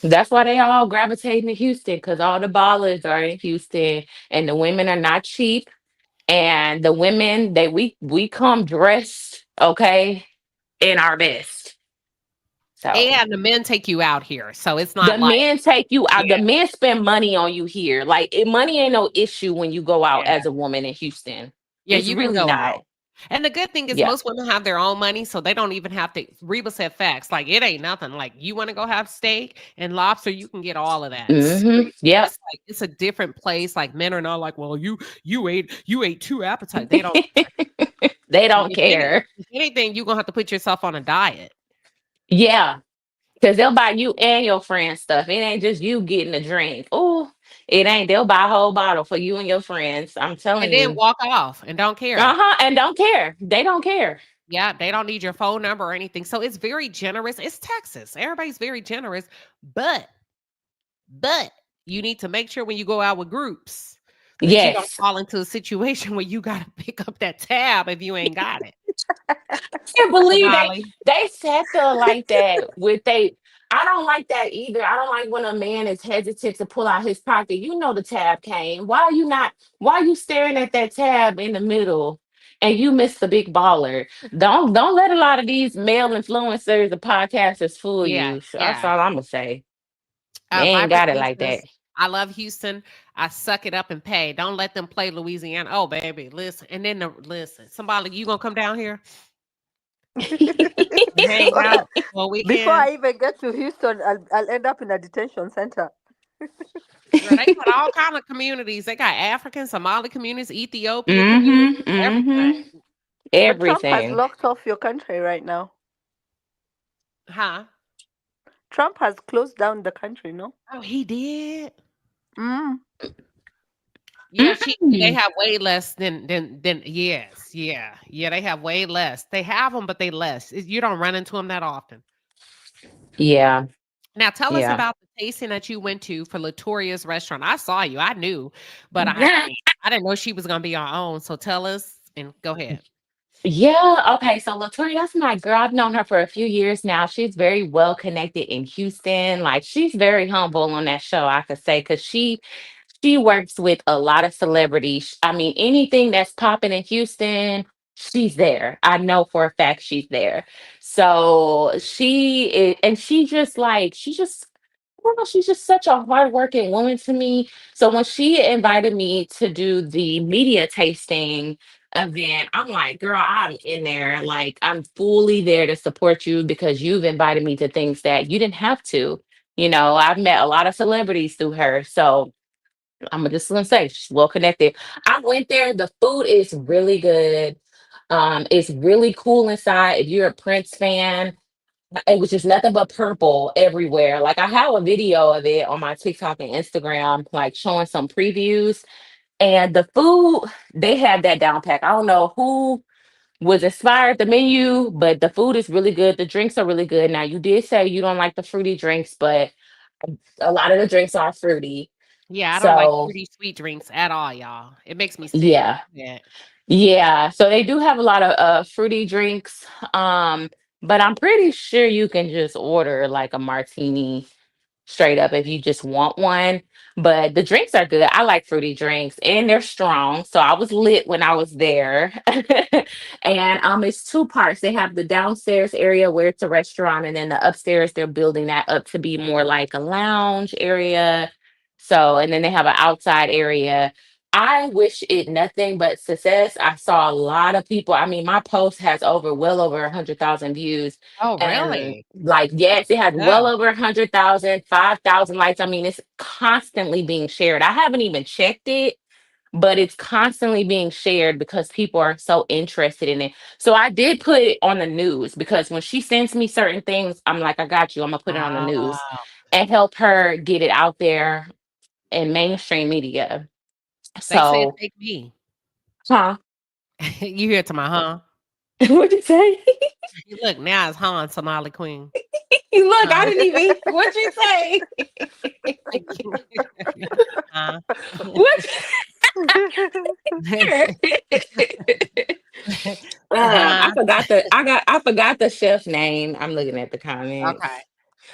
That's why they all gravitating to Houston because all the ballers are in Houston, and the women are not cheap. And the women, we come dressed, okay, in our best. So And the men take you out here. So it's the not like, men take you yeah, out. The men spend money on you here. Like money ain't no issue when you go out yeah. as a woman in Houston. Yeah, It's you can really go not. out. And the good thing is Yeah. most women have their own money, so they don't even have to. Reba said facts. Like it ain't nothing. Like you want to go have steak and lobster, you can get all of that. Mm-hmm. Yep. It's like it's a different place. Like men are not like, well, you ate two appetites. They don't. They don't care. If anything, you're gonna have to put yourself on a diet. Yeah. Because they'll buy you and your friends stuff. It ain't just you getting a drink. Oh, it ain't. They'll buy a whole bottle for you and your friends. I'm And telling then you. walk off and don't care. Uh-huh. And don't care. They don't care. Yeah, they don't need your phone number or anything. So it's very generous. It's Texas. Everybody's very generous, but But you need to make sure when you go out with groups that you don't Yes. fall into a situation where you gotta pick up that tab if you ain't got it. Can't believe Molly. they said the like that with they. I don't like that either. I don't like when a man is hesitant to pull out his pocket. You know the tab came. Why are you not? Why are you staring at that tab in the middle? And you missed the big baller. Don't let a lot of these male influencers or podcasters fool Yeah, you. So that's yeah. all I'm gonna say. They ain't got it like that. Vibrations. I love Houston. I suck it up and pay. Don't let them play Louisiana. Oh, baby, listen. And then listen. Somebody, you gonna come down here and hang out for a Before weekend? I even get to Houston, I'll end up in a detention center. Girl, they got all kind of communities. They got African, Somali communities, Ethiopia Mm-hmm. communities, Mm-hmm. everything. But Trump has Everything. locked off your country right now. Huh? Trump has closed down the country, no? Oh, he did. Mm. Yeah, they Mm. have way less than yes, yeah, they have way less. They have them, but they less. You don't run into them that often. Yeah. Now tell us Yeah. about the tasting that you went to for Latoria's restaurant. I saw you, I knew, but Yeah. I didn't know she was gonna be our own. So tell us and go ahead. Yeah. Okay. So Latoya, that's my girl. I've known her for a few years now. She's very well connected in Houston. Like she's very humble on that show, I could say, because she works with a lot of celebrities. I mean, anything that's popping in Houston, she's there. I know for a fact she's there. So she is, and she just, I don't know, she's just such a hardworking woman to me. So when she invited me to do the media tasting event, I'm like, girl, I'm in there. Like, I'm fully there to support you because you've invited me to things that you didn't have to. I've met a lot of celebrities through her. So I'm just gonna say she's well connected. I went there. The food is really good. It's really cool inside. If you're a Prince fan, it was just nothing but purple everywhere. Like I have a video of it on my TikTok and Instagram, like showing some previews. And the food, they had that down pack. I don't know who was inspired the menu, but the food is really good. The drinks are really good. Now you did say you don't like the fruity drinks, but a lot of the drinks are fruity. Yeah, I don't like So fruity sweet drinks at all, y'all. It makes me sick. yeah. Yeah. Yeah, so they do have a lot of fruity drinks. But I'm pretty sure you can just order like a martini straight up if you just want one. But the drinks are good. I like fruity drinks and they're strong. So I was lit when I was there. And it's two parts. They have the downstairs area where it's a restaurant, and then the upstairs they're building that up to be more like a lounge area. So, and then they have an outside area. I wish it nothing but success. I saw a lot of people. I mean, my post has well over 100,000 views. Oh, And really? like, yes, it has Yeah. well over 100,000, 5,000 likes. I mean, it's constantly being shared. I haven't even checked it, but it's constantly being shared because people are so interested in it. So I did put it on the news because when she sends me certain things, I'm like, I got you. I'm gonna put it on the news Ah, and help her get it out there in mainstream media. they said So, take me. huh? You hear to my huh? What'd you say? You look now it's Han Somali Queen. Look, I Huh? didn't even. What'd you say? Huh? What? I Huh? forgot the chef's name. I'm looking at the Okay. comments.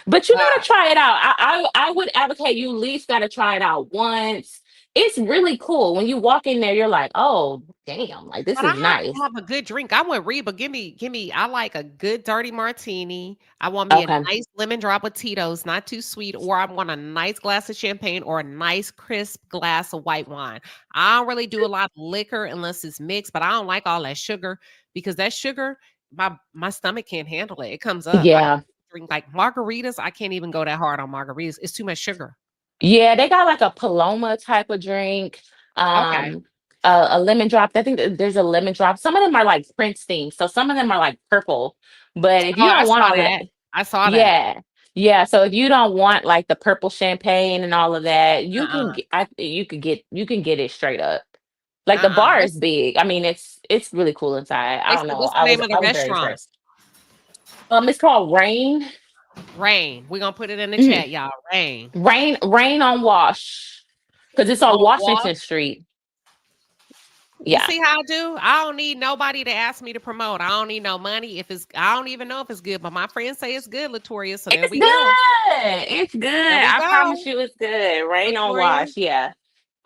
But you gotta try it out. I would advocate you at least gotta try it out once. It's really cool. When you walk in there, you're like, oh damn, like this But I is have to nice. have a good drink. I want Reba. Give me. I like a good dirty martini. I want me a Okay. nice lemon drop of Tito's, not too sweet, or I want a nice glass of champagne or a nice crisp glass of white wine. I don't really do a lot of liquor unless it's mixed, but I don't like all that sugar because that sugar, my stomach can't handle it. It comes up. I Yeah. drink like margaritas. I can't even go that hard on margaritas. It's too much sugar. Yeah, they got like a Paloma type of drink. Okay. Um a lemon drop. I think there's a lemon drop. Some of them are like Prince themed. So some of them are like purple. But if Oh, you I don't want saw all of that, that. I saw that. yeah. Yeah, so if you don't want like the purple champagne and all of that, Uh-uh. you can get it straight up. Like the Uh-uh. bar is big. I mean, it's really cool inside. I don't know. What's the name of the I was very restaurant? impressed. It's called Rain. Rain. We're gonna put it in the Mhm. chat, y'all. Rain. Rain on Wash. Because it's on On Wall. Washington Street. You Yeah. see how I do? I don't need nobody to ask me to promote. I don't need no money. If it's I don't even know if it's good, but my friends say it's good, Latoria. So there It's we go. good. It's good. There we I promise go. you it's good. Rain on Latoria. Wash. Yeah.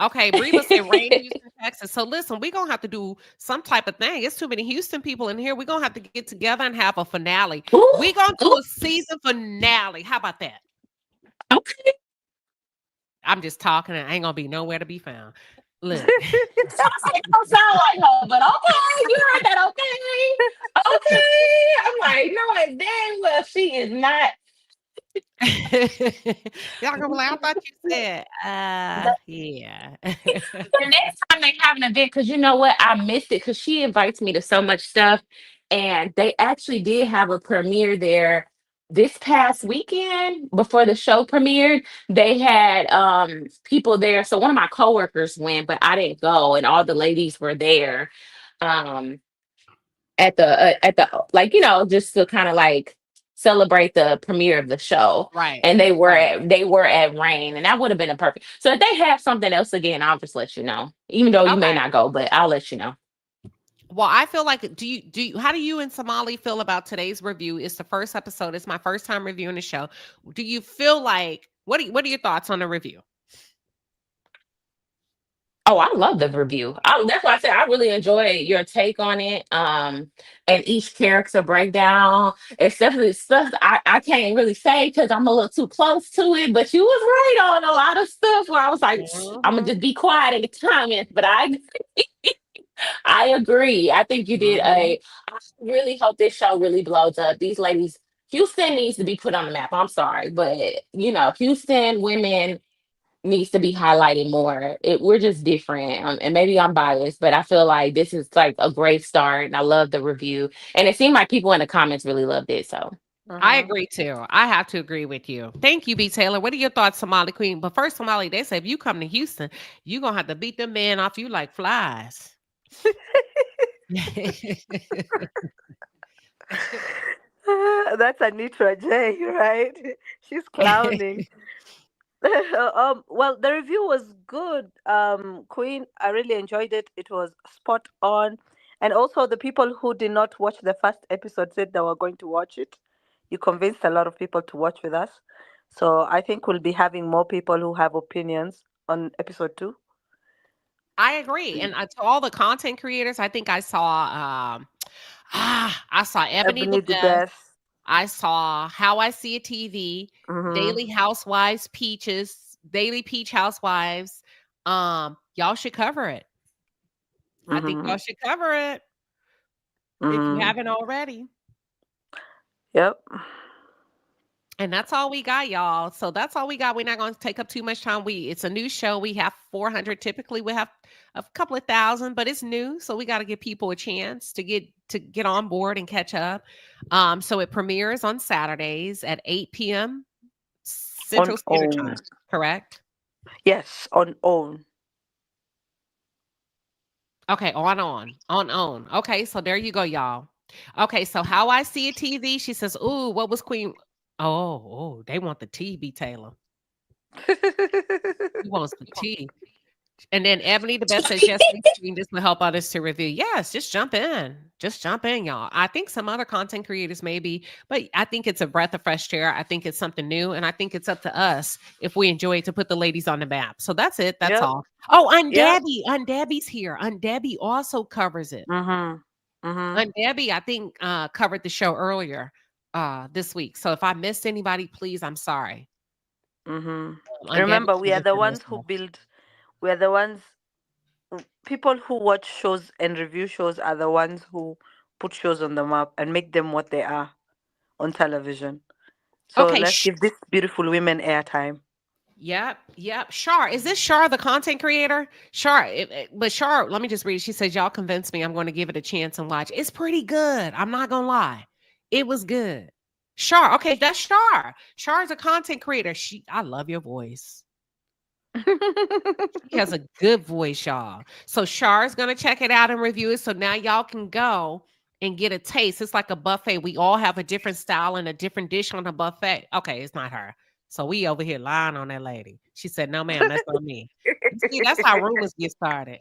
Okay, Breva said Rain, Houston, Texas. So listen, we're gonna have to do some type of thing. It's too many Houston people in here. We're gonna have to get together and have a finale. Ooh, We're gonna do ooh, a season finale. How about that? okay. I'm just talking. I ain't gonna be nowhere to be found. Look. It don't sound like her, but okay, you heard that, okay? Okay. I'm like, no, like, dang, well, she is not. Y'all gonna be like, I thought you said, The, yeah. the next time they have an event, because you know what? I missed it because she invites me to so much stuff. And they actually did have a premiere there this past weekend before the show premiered. They had people there. So one of my coworkers went, but I didn't go, and all the ladies were there. Um at the like just to kind of like celebrate the premiere of the show, Right, and right. they were at Rain, and that would have been a perfect. So if they have something else again, I'll just let you know, even though you may Okay. not go, but I'll let you know. Well, I feel like how do you and Somali feel about today's review? It's the first episode. It's my first time reviewing the show. Do you feel like what are your thoughts on the review? Oh, I love the review. That's why I said I really enjoy your take on it. And each character breakdown. It's definitely stuff I can't really say because I'm a little too close to it. But you was right on a lot of stuff where I was like, I'm gonna Mhm, just be quiet in the comments. But I agree. I think you did mhm. a. I really hope this show really blows up. These ladies, Houston needs to be put on the map. I'm sorry, but Houston women needs to be highlighted more. We're just different, and maybe I'm biased, but I feel like this is like a great start, and I love the review. And it seemed like people in the comments really loved it. So, I mhm. agree too. I have to agree with you. Thank you, B. Taylor. What are your thoughts, Somali Queen? But first, Somali, they say if you come to Houston, you're gonna have to beat them men off you like flies. That's Anitra J, right? She's clowning. Well, the review was good. Queen, I really enjoyed it. It was spot on. And also, the people who did not watch the first episode said they were going to watch it. You convinced a lot of people to watch with us. So I think we'll be having more people who have opinions on episode two. I agree. And to all the content creators, I think I saw I saw Ebony the Ebony the Best. best. I saw How I See a TV, Mm-hmm. Daily Housewives Peaches, Daily Peach Housewives. Y'all should cover it. I think Mm-hmm. y'all should cover it if you Mm-hmm. haven't already. Yep. And that's all we got, y'all. So that's all we got. We're not going to take up too much time. It's a new show. We have 400. Typically, we have a couple of thousand, but it's new, so we got to give people a chance to get on board and catch up. So it premieres on Saturdays at 8 p.m. On Central Standard Time. own. Correct? Yes, on own. Okay, on. Okay, so there you go, y'all. Okay, so How I See a TV. She says, "Ooh, what was Queen? Oh, they want the tea, B. Taylor. He wants the tea." And then Ebony the Best says, yes, this will help others to review. Yes, just jump in. Just jump in, y'all. I think some other content creators maybe, but I think it's a breath of fresh air. I think it's something new. And I think it's up to us if we enjoy it to put the ladies on the map. So that's it. That's all. Oh, Debbie. Debbie's here. Debbie also covers it. Debbie, I think, covered the show earlier this week. So if I missed anybody, please, I'm sorry. Remember, we are the ones who build. We are the ones. People who watch shows and review shows are the ones who put shows on the map and make them what they are on television. So let's give these beautiful women airtime. Yep. Shar, is this Shar, the content creator? Shar, but Shar, let me just read. She says, y'all convinced me. I'm going to give it a chance and watch. It's pretty good. I'm not going to lie. It was good. Shar, okay, that's Shar. Shar's a content creator. I love your voice. She has a good voice, y'all. So Shar's going to check it out and review it. So now y'all can go and get a taste. It's like a buffet. We all have a different style and a different dish on the buffet. Okay, it's not her. So we over here lying on that lady. She said, no, ma'am, that's not me. See, that's how rumors get started.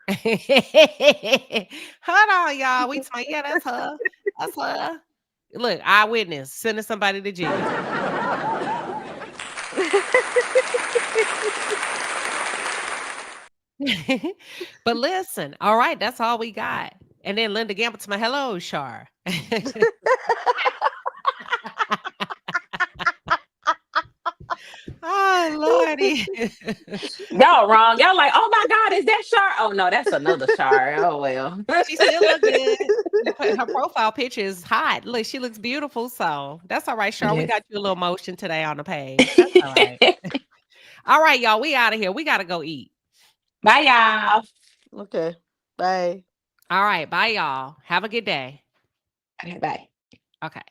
Hold on, y'all. We talking, yeah, that's her. That's her. Look, eyewitness sending somebody to jail. But listen, all right, that's all we got. And then Linda Gamble to my hello, Shar. Oh, Lordy. Y'all wrong. Y'all like, oh my God, is that Shar? Oh no, that's another Shar. Oh well. She still look good. Her profile picture is hot. Look, she looks beautiful. So that's all right, Shar. Yes. We got you a little motion today on the page. That's all right. All right, y'all. We out of here. We gotta go eat. Bye, y'all. Okay. Bye. All right. Bye, y'all. Have a good day. Okay, bye. Okay.